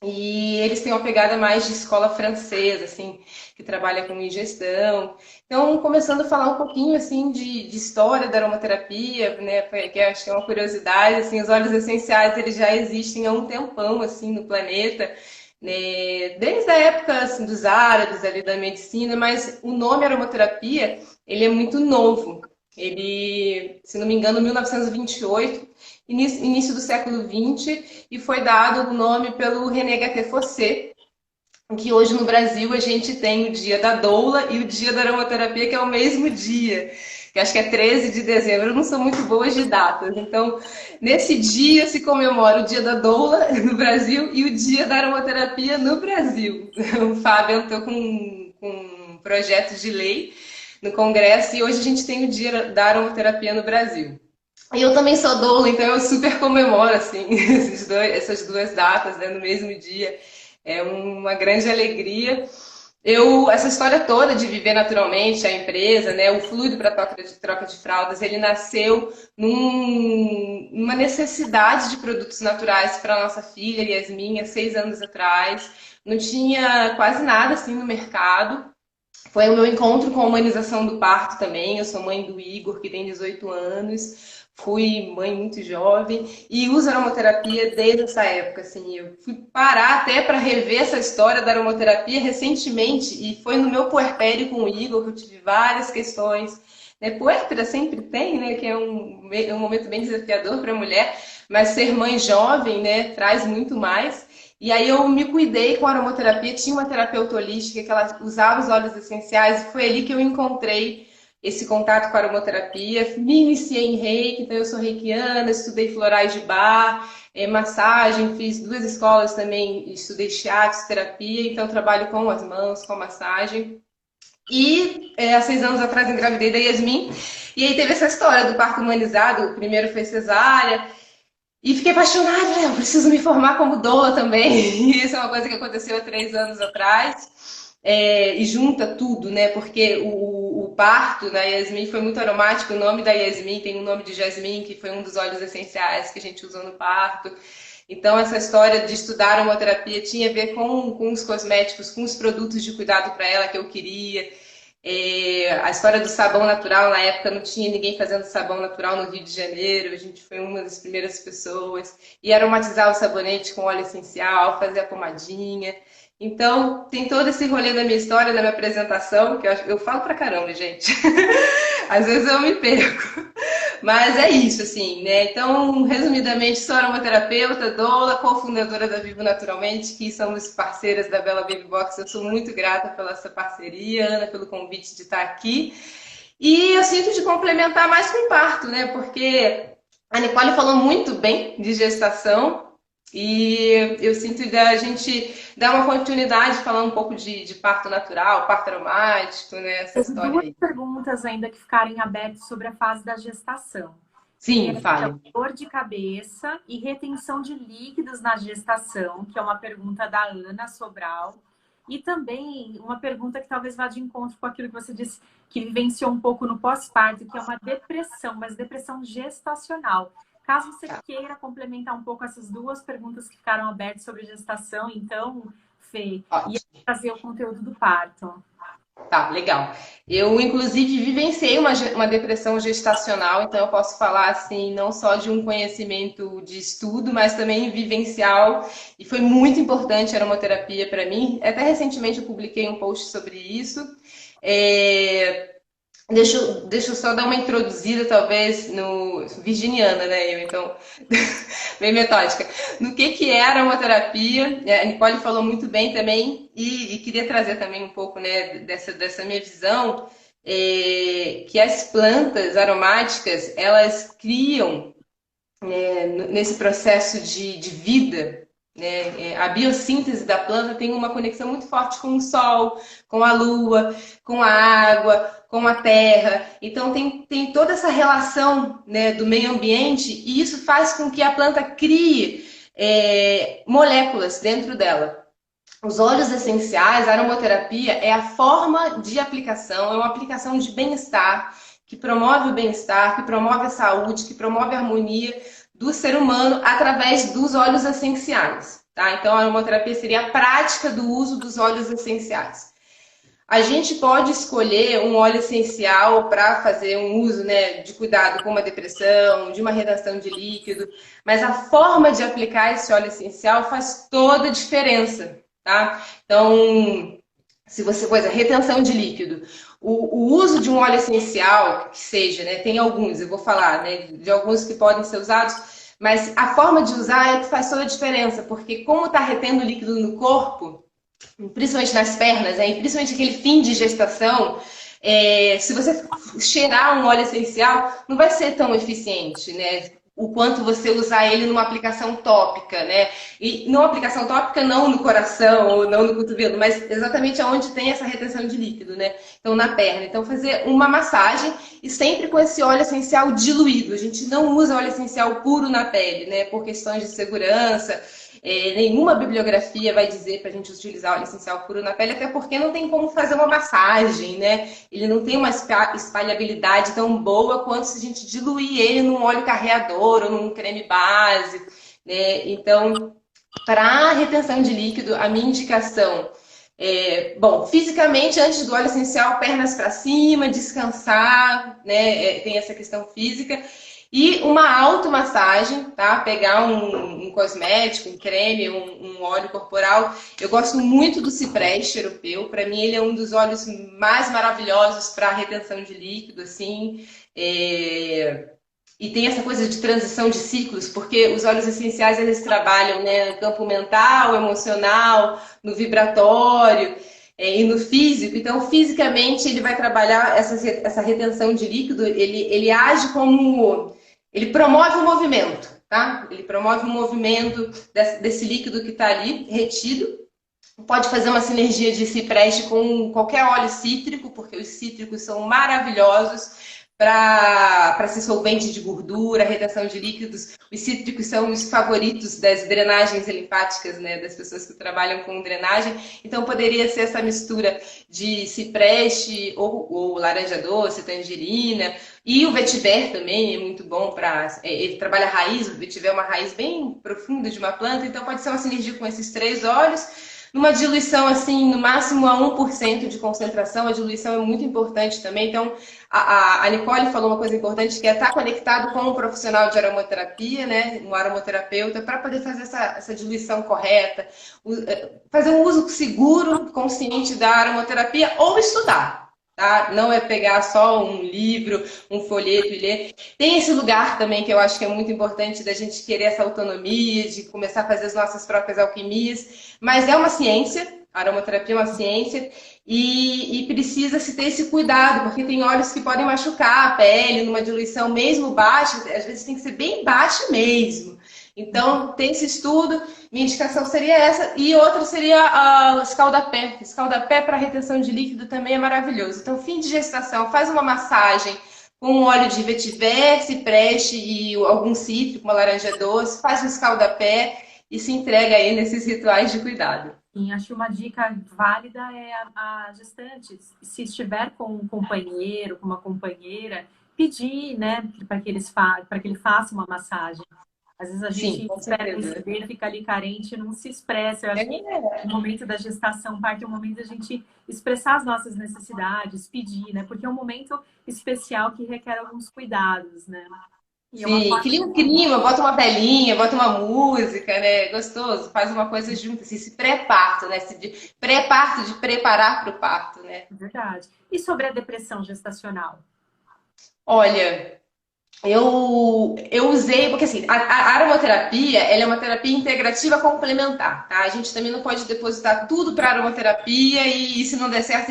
E eles têm uma pegada mais de escola francesa, assim, que trabalha com ingestão. Então, começando a falar um pouquinho, assim, de história da aromaterapia, né, que eu acho que é uma curiosidade, assim, os óleos essenciais, eles já existem há um tempão, assim, no planeta, né, desde a época, assim, dos árabes, ali, da medicina, mas o nome aromaterapia, ele é muito novo. Ele, se não me engano, 1928, início do século XX, e foi dado o nome pelo René Gattefossé, que hoje no Brasil a gente tem o dia da doula e o dia da aromaterapia, que é o mesmo dia, que acho que é 13 de dezembro. Eu não sou muito boa de datas, então nesse dia se comemora o dia da doula no Brasil e o dia da aromaterapia no Brasil. O Fábio entrou com um projeto de lei no Congresso e hoje a gente tem o dia da aromaterapia no Brasil. E eu também sou doula, então eu super comemoro assim, essas duas datas, né, no mesmo dia. É uma grande alegria. Essa história toda de viver naturalmente, a empresa, né, o fluido para troca de fraldas, ele nasceu numa necessidade de produtos naturais para a nossa filha, Yasmin, há 6 anos atrás. Não tinha quase nada assim no mercado. Foi o meu encontro com a humanização do parto também. Eu sou mãe do Igor, que tem 18 anos. Fui mãe muito jovem e uso aromaterapia desde essa época. Assim, eu fui parar até para rever essa história da aromaterapia recentemente e foi no meu puerpério com o Igor que eu tive várias questões. Né? Puérpera sempre tem, né? Que é um momento bem desafiador para a mulher, mas ser mãe jovem, né, traz muito mais. E aí eu me cuidei com a aromaterapia, tinha uma terapeuta holística que ela usava os óleos essenciais, e foi ali que eu encontrei esse contato com a aromaterapia, me iniciei em reiki, então eu sou reikiana, estudei florais de Bach, massagem, fiz 2 escolas também, estudei shiatsu, terapia, então trabalho com as mãos, com massagem. E há 6 anos atrás engravidei da Yasmin, e aí teve essa história do parto humanizado, o primeiro foi cesárea, e fiquei apaixonada, né? Eu preciso me formar como doula também. E isso é uma coisa que aconteceu há 3 anos atrás. E junta tudo, né? Porque o parto da Yasmin foi muito aromático. O nome da Yasmin tem o nome de Jasmim, que foi um dos óleos essenciais que a gente usou no parto. Então, essa história de estudar aromaterapia tinha a ver com os cosméticos, com os produtos de cuidado para ela que eu queria. A história do sabão natural, na época não tinha ninguém fazendo sabão natural no Rio de Janeiro, a gente foi uma das primeiras pessoas, e aromatizar o sabonete com óleo essencial, fazer a pomadinha. Então, tem todo esse rolê da minha história, da minha apresentação, que eu falo pra caramba, gente. Às vezes eu me perco. Mas é isso, assim, né? Então, resumidamente, sou aromaterapeuta, doula, cofundadora da Vivo Naturalmente, que somos parceiras da Bela Baby Box. Eu sou muito grata pela essa parceria, Ana, pelo convite de estar aqui. E eu sinto de complementar mais com o parto, né? Porque a Nicole falou muito bem de gestação e eu sinto da gente dar uma continuidade de falar um pouco de parto natural, parto aromático, né? Essa Tem história duas aí. perguntas ainda que ficarem abertas sobre a fase da gestação. Sim, fale. Dor de cabeça e retenção de líquidos na gestação, que é uma pergunta da Ana Sobral. E também uma pergunta que talvez vá de encontro com aquilo que você disse, que vivenciou um pouco no pós-parto, que é uma depressão, mas depressão gestacional. Caso você queira complementar um pouco essas duas perguntas que ficaram abertas sobre gestação, então, Fê, Ótimo. e trazer o conteúdo do parto. Tá, legal. Eu, inclusive, vivenciei uma depressão gestacional, então eu posso falar, assim, não só de um conhecimento de estudo, mas também vivencial, e foi muito importante a aromaterapia para mim. Até recentemente eu publiquei um post sobre isso. Deixa eu só dar uma introduzida, talvez, no virginiana, né? Então, bem metódica. No que é a aromaterapia? A Nicole falou muito bem também, e queria trazer também um pouco, né, dessa minha visão, que as plantas aromáticas, elas criam, nesse processo de vida, né, a biossíntese da planta tem uma conexão muito forte com o sol, com a lua, com a água, com a terra. Então tem toda essa relação, né, do meio ambiente, e isso faz com que a planta crie moléculas dentro dela. Os óleos essenciais, a aromaterapia é a forma de aplicação, é uma aplicação de bem-estar, que promove o bem-estar, que promove a saúde, que promove a harmonia do ser humano através dos óleos essenciais. tá? Então, a aromaterapia seria a prática do uso dos óleos essenciais. A gente pode escolher um óleo essencial para fazer um uso, né, de cuidado com uma depressão, de uma retenção de líquido, mas a forma de aplicar esse óleo essencial faz toda a diferença, tá? Então, se você, coisa, retenção de líquido, o uso de um óleo essencial, que seja, né, tem alguns, eu vou falar, né, de alguns que podem ser usados, mas a forma de usar é que faz toda a diferença, porque como está retendo líquido no corpo, principalmente nas pernas, né? E principalmente aquele fim de gestação, se você cheirar um óleo essencial, não vai ser tão eficiente, né? O quanto você usar ele numa aplicação tópica, né? E numa aplicação tópica não no coração ou não no cotovelo, mas exatamente onde tem essa retenção de líquido, né? Então na perna. Então fazer uma massagem e sempre com esse óleo essencial diluído. A gente não usa óleo essencial puro na pele, né? Por questões de segurança. Nenhuma bibliografia vai dizer para a gente utilizar óleo essencial puro na pele, até porque não tem como fazer uma massagem, né? Ele não tem uma espalhabilidade tão boa quanto se a gente diluir ele num óleo carreador ou num creme base, né? Então, para retenção de líquido, a minha indicação bom, fisicamente, antes do óleo essencial, pernas para cima, descansar, né? Tem essa questão física. E uma automassagem, tá? Pegar um cosmético, um creme, um óleo corporal. Eu gosto muito do cipreste europeu. Para mim, ele é um dos óleos mais maravilhosos para retenção de líquido, assim. E tem essa coisa de transição de ciclos, porque os óleos essenciais, eles trabalham, né, no campo mental, emocional, no vibratório e no físico. Então, fisicamente, ele vai trabalhar essa retenção de líquido, ele age como... Ele promove o movimento, tá? Ele promove o movimento desse líquido que está ali, retido. Pode fazer uma sinergia de cipreste com qualquer óleo cítrico, porque os cítricos são maravilhosos para ser solvente de gordura, retenção de líquidos. Os cítricos são os favoritos das drenagens linfáticas, né, das pessoas que trabalham com drenagem. Então, poderia ser essa mistura de cipreste ou laranja doce, tangerina. E o vetiver também é muito bom para... Ele trabalha a raiz, o vetiver é uma raiz bem profunda de uma planta, então pode ser uma sinergia com esses três óleos. Numa diluição, assim, no máximo a 1% de concentração, a diluição é muito importante também. Então, a Nicole falou uma coisa importante, que é estar conectado com um profissional de aromaterapia, né, um aromaterapeuta, para poder fazer essa diluição correta, fazer um uso seguro, consciente da aromaterapia ou estudar. Tá? Não é pegar só um livro, um folheto e ler. Tem esse lugar também que eu acho que é muito importante da gente querer essa autonomia, de começar a fazer as nossas próprias alquimias. Mas é uma ciência, a aromaterapia é uma ciência, e precisa se ter esse cuidado, porque tem óleos que podem machucar a pele numa diluição mesmo baixa, às vezes tem que ser bem baixa mesmo. Então, tem esse estudo, minha indicação seria essa, e outra seria a escaldapé. Escaldapé para retenção de líquido também é maravilhoso. Então, fim de gestação, faz uma massagem com um óleo de vetiver, cipreste e algum cítrico, uma laranja doce, faz um escaldapé e se entrega aí nesses rituais de cuidado. Sim, acho que uma dica válida é a gestante, se estiver com um companheiro, com uma companheira, pedir, né, para que ele faça uma massagem. Às vezes a gente espera receber, fica ali carente, não se expressa. Eu acho que no momento da gestação, parte é o momento da gente expressar as nossas necessidades, pedir, né? Porque é um momento especial que requer alguns cuidados, né? Sim, cria um clima, bota uma velinha, bota uma música, né? Gostoso, faz uma coisa junto, assim, se pré-parto, né? Pré-parto, de preparar para o parto, né? Verdade. E sobre a depressão gestacional? Olha, eu usei, porque assim, a aromaterapia, ela é uma terapia integrativa complementar, tá? A gente também não pode depositar tudo para aromaterapia e se não der certo,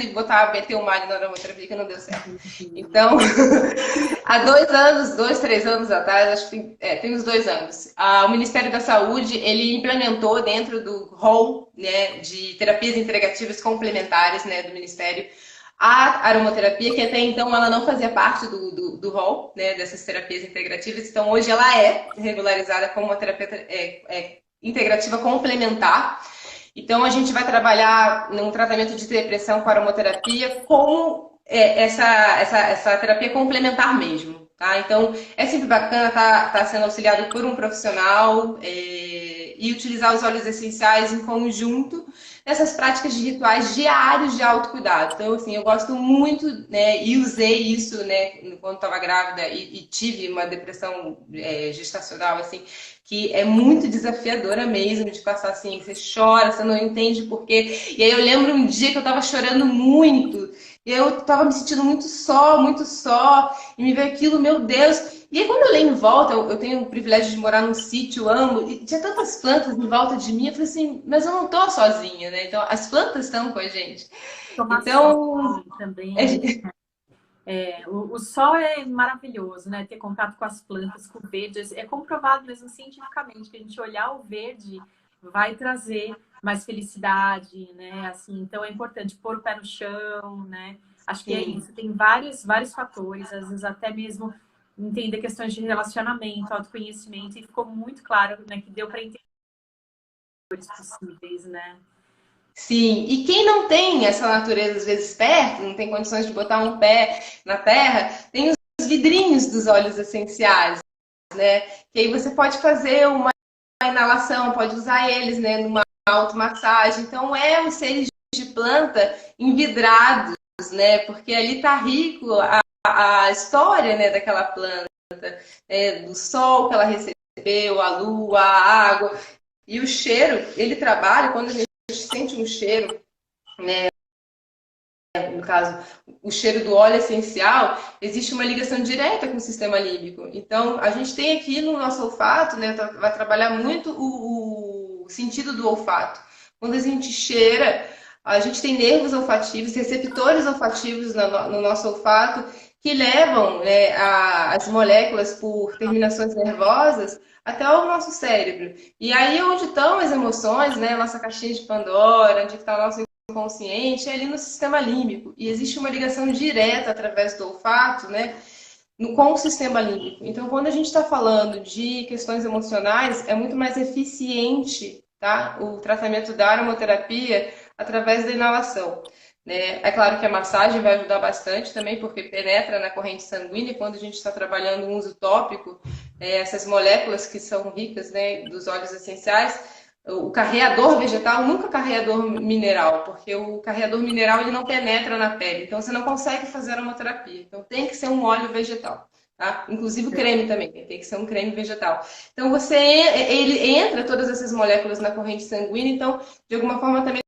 meter o malho na aromaterapia que não deu certo. Então, há 3 anos atrás, acho que tem uns 2 anos, o Ministério da Saúde, ele implementou dentro do rol, né, de terapias integrativas complementares, né, do Ministério, a aromaterapia, que até então ela não fazia parte do rol, né, dessas terapias integrativas, então hoje ela é regularizada como uma terapia integrativa complementar. Então a gente vai trabalhar num tratamento de depressão com aromaterapia como essa terapia complementar mesmo. Tá? Então é sempre bacana estar sendo auxiliado por um profissional e utilizar os óleos essenciais em conjunto nessas práticas de rituais diários de autocuidado. Então, assim, eu gosto muito, né, e usei isso, né, quando estava grávida e tive uma depressão gestacional, assim, que é muito desafiadora mesmo de passar assim, você chora, você não entende por quê. E aí eu lembro um dia que eu estava chorando muito, e eu estava me sentindo muito só, e me veio aquilo, meu Deus. E aí quando eu olhei em volta, eu tenho o privilégio de morar num sítio, amo, e tinha tantas plantas em volta de mim, eu falei assim, mas eu não tô sozinha, né? Então as plantas estão com a gente. Tomar Então, sol também. O sol é maravilhoso, né? Ter contato com as plantas, com o verde. É comprovado mesmo cientificamente que a gente olhar o verde vai trazer mais felicidade, né? Assim, então é importante pôr o pé no chão, né? Acho que é sim. isso. Tem vários fatores, às vezes até mesmo entender questões de relacionamento, autoconhecimento, e ficou muito claro, né, que deu para entender os possíveis, né? Sim, e quem não tem essa natureza às vezes perto, não tem condições de botar um pé na terra, tem os vidrinhos dos óleos essenciais, né? Que aí você pode fazer uma inalação, pode usar eles, né, numa automassagem. Então é os seres de planta envidrados, né? Porque ali tá rico a história, né, daquela planta, do sol que ela recebeu, a lua, a água. E o cheiro, ele trabalha quando a gente sente um cheiro, no caso, o cheiro do óleo essencial, existe uma ligação direta com o sistema límbico. Então, a gente tem aqui no nosso olfato, né, vai trabalhar muito o sentido do olfato. Quando a gente cheira, a gente tem nervos olfativos, receptores olfativos no nosso olfato, que levam, né, as moléculas por terminações nervosas até o nosso cérebro. E aí, onde estão as emoções, né, nossa caixinha de Pandora, onde está o nosso consciente é ali no sistema límbico. E existe uma ligação direta através do olfato, né, com o sistema límbico. Então, quando a gente está falando de questões emocionais, é muito mais eficiente, tá, o tratamento da aromaterapia através da inalação. Né? É claro que a massagem vai ajudar bastante também, porque penetra na corrente sanguínea. Quando a gente está trabalhando o uso tópico, essas moléculas que são ricas, né, dos óleos essenciais, o carreador vegetal, nunca carreador mineral, porque o carreador mineral ele não penetra na pele, então você não consegue fazer aromaterapia. Então tem que ser um óleo vegetal, tá? Inclusive o creme também, tem que ser um creme vegetal. Então ele entra todas essas moléculas na corrente sanguínea, então de alguma forma também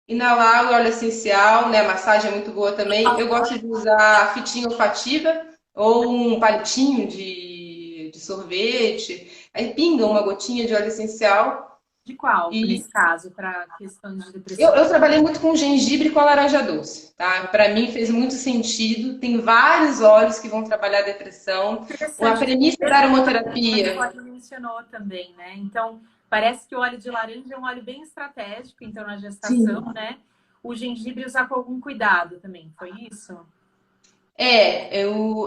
inalar o óleo essencial, né? A massagem é muito boa também. Eu gosto de usar fitinha olfativa ou um palitinho de sorvete, aí pinga uma gotinha de óleo essencial. De qual, E nesse caso, para questão de depressão? eu trabalhei muito com gengibre e com a laranja doce, tá? Para mim fez muito sentido. Tem vários óleos que vão trabalhar a depressão. A Interessante. premissa da aromaterapia. Você mencionou também, né? Então, parece que o óleo de laranja é um óleo bem estratégico, então, na gestação, Sim. né? O gengibre usar com algum cuidado também, foi isso?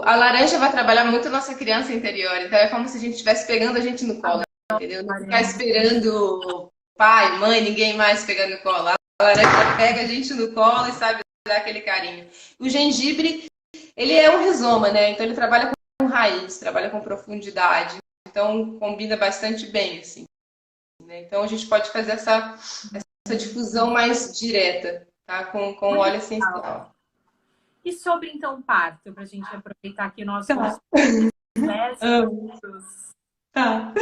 A laranja vai trabalhar muito a nossa criança interior. Então é como se a gente estivesse pegando a gente no colo, entendeu? Não ficar esperando pai, mãe, ninguém mais pegando no colo. A laranja pega a gente no colo e sabe dar aquele carinho. O gengibre, ele é um rizoma, né? Então ele trabalha com raiz, trabalha com profundidade. Então combina bastante bem, assim. Né? Então a gente pode fazer essa difusão mais direta, tá? Com o óleo essencial. E sobre, então, parto, para a gente aproveitar aqui o nosso 10 minutos. Tá.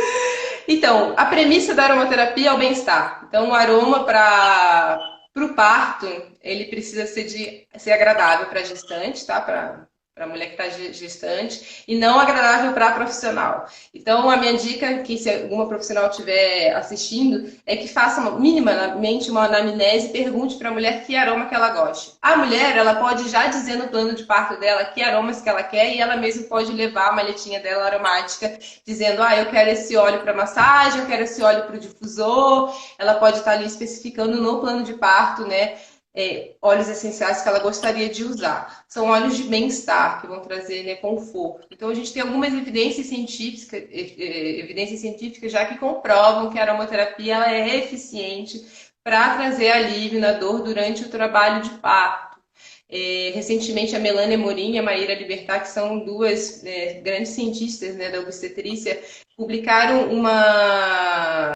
Então, a premissa da aromaterapia é o bem-estar. Então, o aroma para o parto, ele precisa ser agradável para a gestante, tá? Para a mulher que está gestante, e não agradável para a profissional. Então, a minha dica, que se alguma profissional estiver assistindo, é que faça minimamente uma anamnese e pergunte para a mulher que aroma que ela goste. A mulher, ela pode já dizer no plano de parto dela que aromas que ela quer, e ela mesma pode levar a maletinha dela aromática, dizendo, eu quero esse óleo para massagem, eu quero esse óleo para o difusor. Ela pode estar ali especificando no plano de parto, né? Óleos essenciais que ela gostaria de usar. São óleos de bem-estar, que vão trazer, né, conforto. Então, a gente tem algumas evidências científicas já que comprovam que a aromaterapia ela é eficiente para trazer alívio na dor durante o trabalho de parto. Recentemente, a Melânia Morim e a Maíra Libertar, que são duas grandes cientistas, né, da obstetrícia, publicaram uma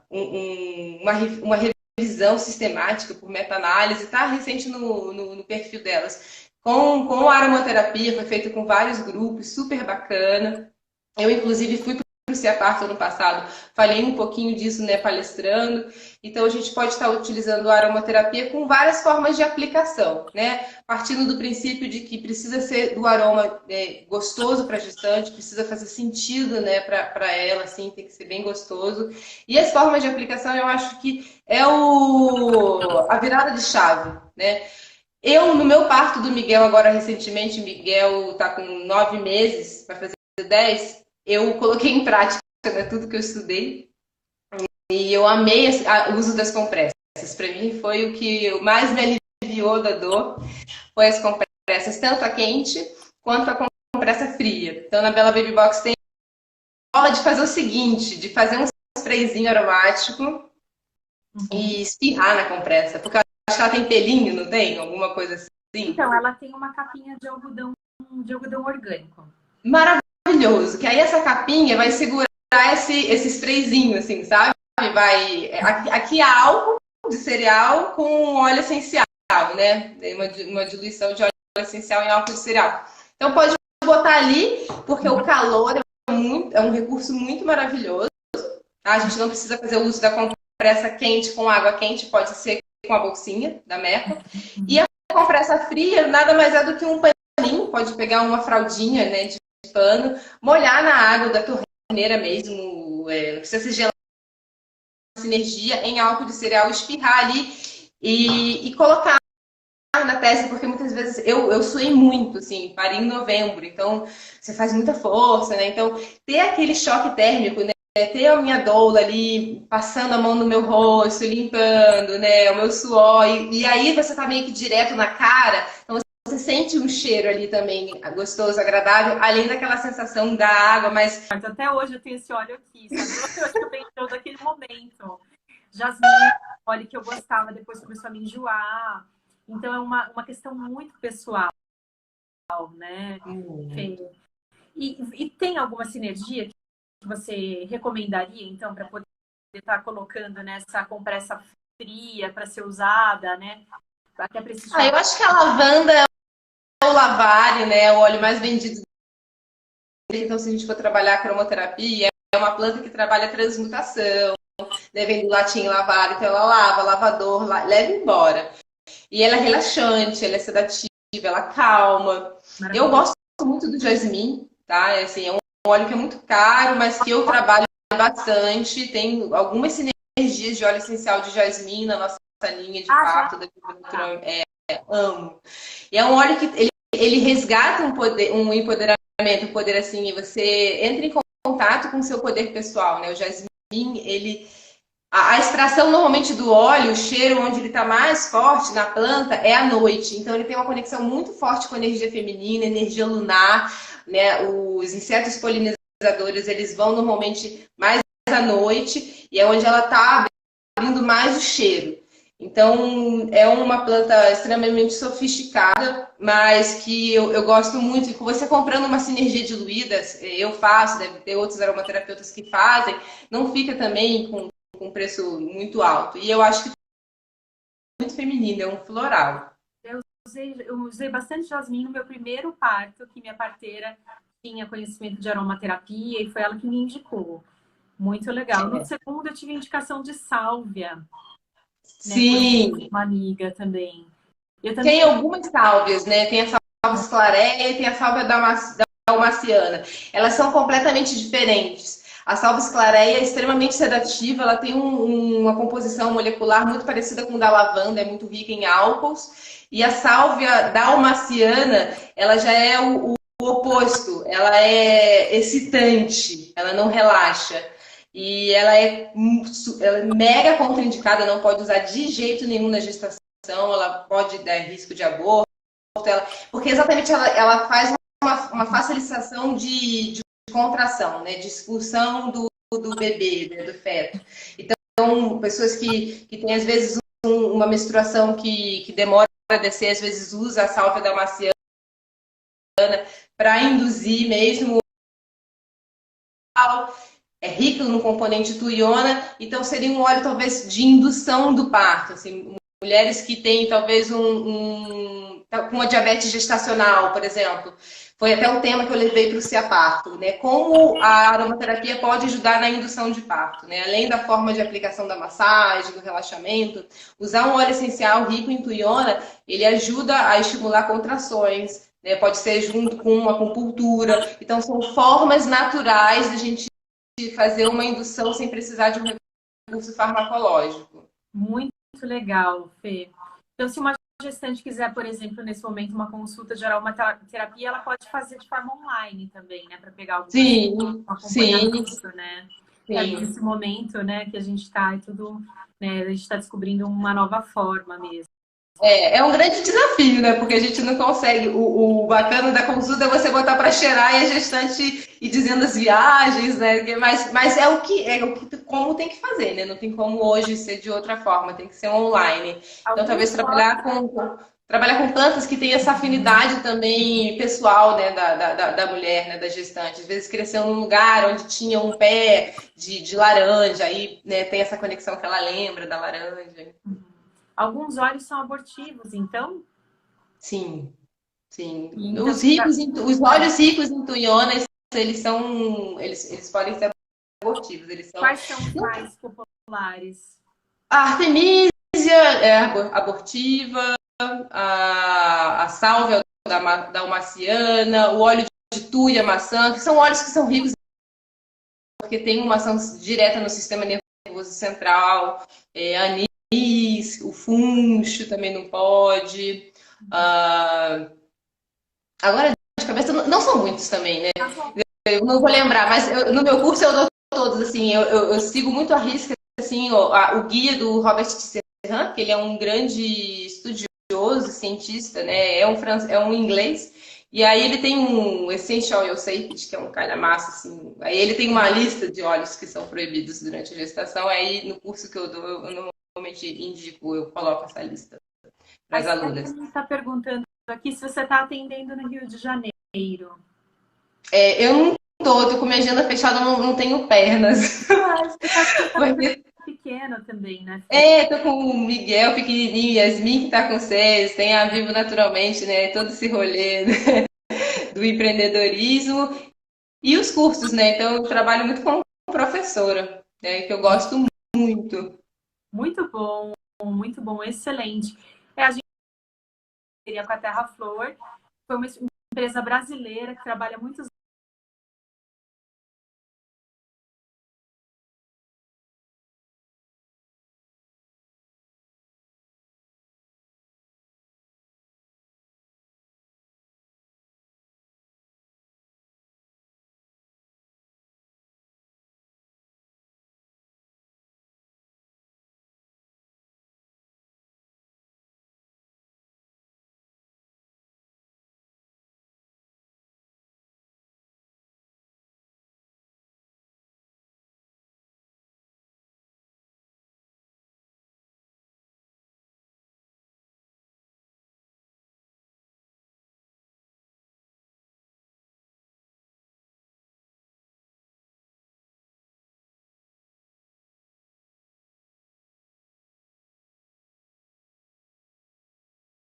uma revisão sistemática por meta-análise, está recente no perfil delas. Com a aromaterapia, foi feito com vários grupos, super bacana. Eu, inclusive, fui para o CIAPART ano passado, falei um pouquinho disso, né, palestrando. Então, a gente pode estar utilizando a aromaterapia com várias formas de aplicação, né? Partindo do princípio de que precisa ser do aroma gostoso para a gestante, precisa fazer sentido, né, para ela, assim, tem que ser bem gostoso. E as formas de aplicação, eu acho que é a virada de chave, né? No meu parto do Miguel, agora recentemente, Miguel está com 9 meses, vai fazer 10, eu coloquei em prática, né, tudo que eu estudei. E eu amei o uso das compressas. Para mim foi o que mais me aliviou da dor, foi as compressas, tanto a quente quanto a compressa fria. Então na Bella Baby Box tem a aula de fazer o seguinte, de fazer um sprayzinho aromático e espirrar na compressa, porque eu acho que ela tem pelinho, não tem? Alguma coisa assim. Então, ela tem uma capinha de algodão orgânico. Maravilhoso, que aí essa capinha vai segurar esse sprayzinho, assim, sabe? Aqui há álcool de cereal com óleo essencial, né? Uma diluição de óleo essencial em álcool de cereal. Então pode botar ali, porque o calor é um recurso muito maravilhoso. Tá? A gente não precisa fazer o uso da compressa quente com água quente, pode ser com a bolsinha da Merco. E a compressa fria nada mais é do que um paninho, pode pegar uma fraldinha, né, de pano, molhar na água da torneira mesmo, não precisa ser gelado, sinergia em álcool de cereal, espirrar ali e colocar na testa, porque muitas vezes eu suei muito, assim, parei em novembro, então você faz muita força, né? Então, ter aquele choque térmico, né? Ter a minha doula ali, passando a mão no meu rosto, limpando, né? O meu suor, e aí você tá meio que direto na cara, então você sente um cheiro ali também gostoso, agradável, além daquela sensação da água, mas... Até hoje eu tenho esse óleo aqui, sabe? Eu acho que eu pensei daquele momento. Jasmim, óleo que eu gostava, depois começou a me enjoar. Então é uma questão muito pessoal, né? E tem alguma sinergia que você recomendaria, então, para poder estar colocando nessa compressa fria para ser usada, né? Até para esse eu acho que a lavanda é o lavário, né? O óleo mais vendido. Então, se a gente for trabalhar a cromoterapia, é uma planta que trabalha a transmutação, né? Vem do latim lavar, então ela lava, lavador, leva embora. E ela é relaxante, ela é sedativa, ela calma. Eu gosto muito do jasmim, tá? Assim, é um óleo que é muito caro, mas que eu trabalho bastante. Tem algumas sinergias de óleo essencial de jasmim na nossa linha de parto da amo. E é um óleo que ele resgata um empoderamento, um poder assim, e você entra em contato com o seu poder pessoal, né? O jasmim, a extração normalmente do óleo, o cheiro onde ele está mais forte na planta é à noite. Então ele tem uma conexão muito forte com a energia feminina, energia lunar, né? Os insetos polinizadores, eles vão normalmente mais à noite e é onde ela está abrindo mais o cheiro. Então é uma planta extremamente sofisticada, mas que eu gosto muito. E com você comprando uma sinergia diluída, eu faço, deve ter outros aromaterapeutas que fazem, não fica também com um preço muito alto. E eu acho que é muito feminino, é um floral. Eu usei bastante jasmim no meu primeiro parto, que minha parteira tinha conhecimento de aromaterapia e foi ela que me indicou. Muito legal. No segundo, eu tive indicação de sálvia. Sim. Né, uma amiga também. Tem algumas sálvias, né? Tem a sálvia esclareia e tem a sálvia dalmaciana. Elas são completamente diferentes. A sálvia esclareia é extremamente sedativa, ela tem uma composição molecular muito parecida com a da lavanda, é muito rica em álcools. E a sálvia dalmaciana, ela já é o oposto, ela é excitante, ela não relaxa. E ela é mega contraindicada, não pode usar de jeito nenhum na gestação, ela pode dar risco de aborto, porque exatamente ela faz uma facilitação de contração, né, de expulsão do bebê, né, do feto. Então, pessoas que têm, às vezes, uma menstruação que demora a descer, às vezes usa a sálvia dalmaciana para induzir mesmo. é rico no componente tuiona, então seria um óleo talvez de indução do parto, assim, mulheres que têm talvez com uma diabetes gestacional, por exemplo. Foi até um tema que eu levei para o CIA Parto, né? Como a aromaterapia pode ajudar na indução de parto, né? Além da forma de aplicação da massagem, do relaxamento, usar um óleo essencial rico em tuiona, ele ajuda a estimular contrações, né? Pode ser junto com uma acupuntura. Então, são formas naturais de a gente fazer uma indução sem precisar de um recurso farmacológico. Muito legal, Fê. Então, se uma gestante quiser, por exemplo, nesse momento, uma consulta de aromaterapia, ela pode fazer de forma online também, né? Para pegar algum acompanhamento, né? Nesse momento, né, que a gente está e tudo, né? A gente está descobrindo uma nova forma mesmo. É um grande desafio, né? Porque a gente não consegue. O bacana da consulta é você botar para cheirar e a gestante ir dizendo as viagens, né? Mas é o que como tem que fazer, né? Não tem como hoje ser de outra forma, tem que ser online. Então, talvez trabalhar com plantas que têm essa afinidade também pessoal, né, da mulher, né, da gestante. Às vezes cresceu num lugar onde tinha um pé de laranja, aí, né, tem essa conexão que ela lembra da laranja. Alguns óleos são abortivos, então? Sim, sim. Então, Os óleos ricos em tuiona, eles podem ser abortivos. Quais são os mais populares? A artemisia é abortiva, a sálvia da dalmaciana, o óleo de tuia, maçã, que são óleos que são ricos porque tem uma ação direta no sistema nervoso central, anis, o funcho também não pode. Agora, de cabeça, não são muitos também, né? Eu não vou lembrar, mas no meu curso eu dou todos, assim, eu sigo muito à risca, assim, o guia do Robert Tisserand, que ele é um grande estudioso, cientista, né? É um inglês, e aí ele tem um Essential Oil Safety, que é um calhamaço, assim, aí ele tem uma lista de óleos que são proibidos durante a gestação, aí no curso que eu dou, eu normalmente indico, eu coloco essa lista para as alunas. Você está perguntando aqui se você está atendendo no Rio de Janeiro. Eu não tô com minha agenda fechada, não tenho pernas. Porque... pequeno também, né? Tô com o Miguel pequenininho, Yasmin que tá com 6, tem a Vivo Naturalmente, né? Todo esse rolê, né? Do empreendedorismo e os cursos, né? Então eu trabalho muito como professora, né? Que eu gosto muito. Muito bom, excelente. A gente com a Terra Flor, foi uma empresa brasileira que trabalha há muitos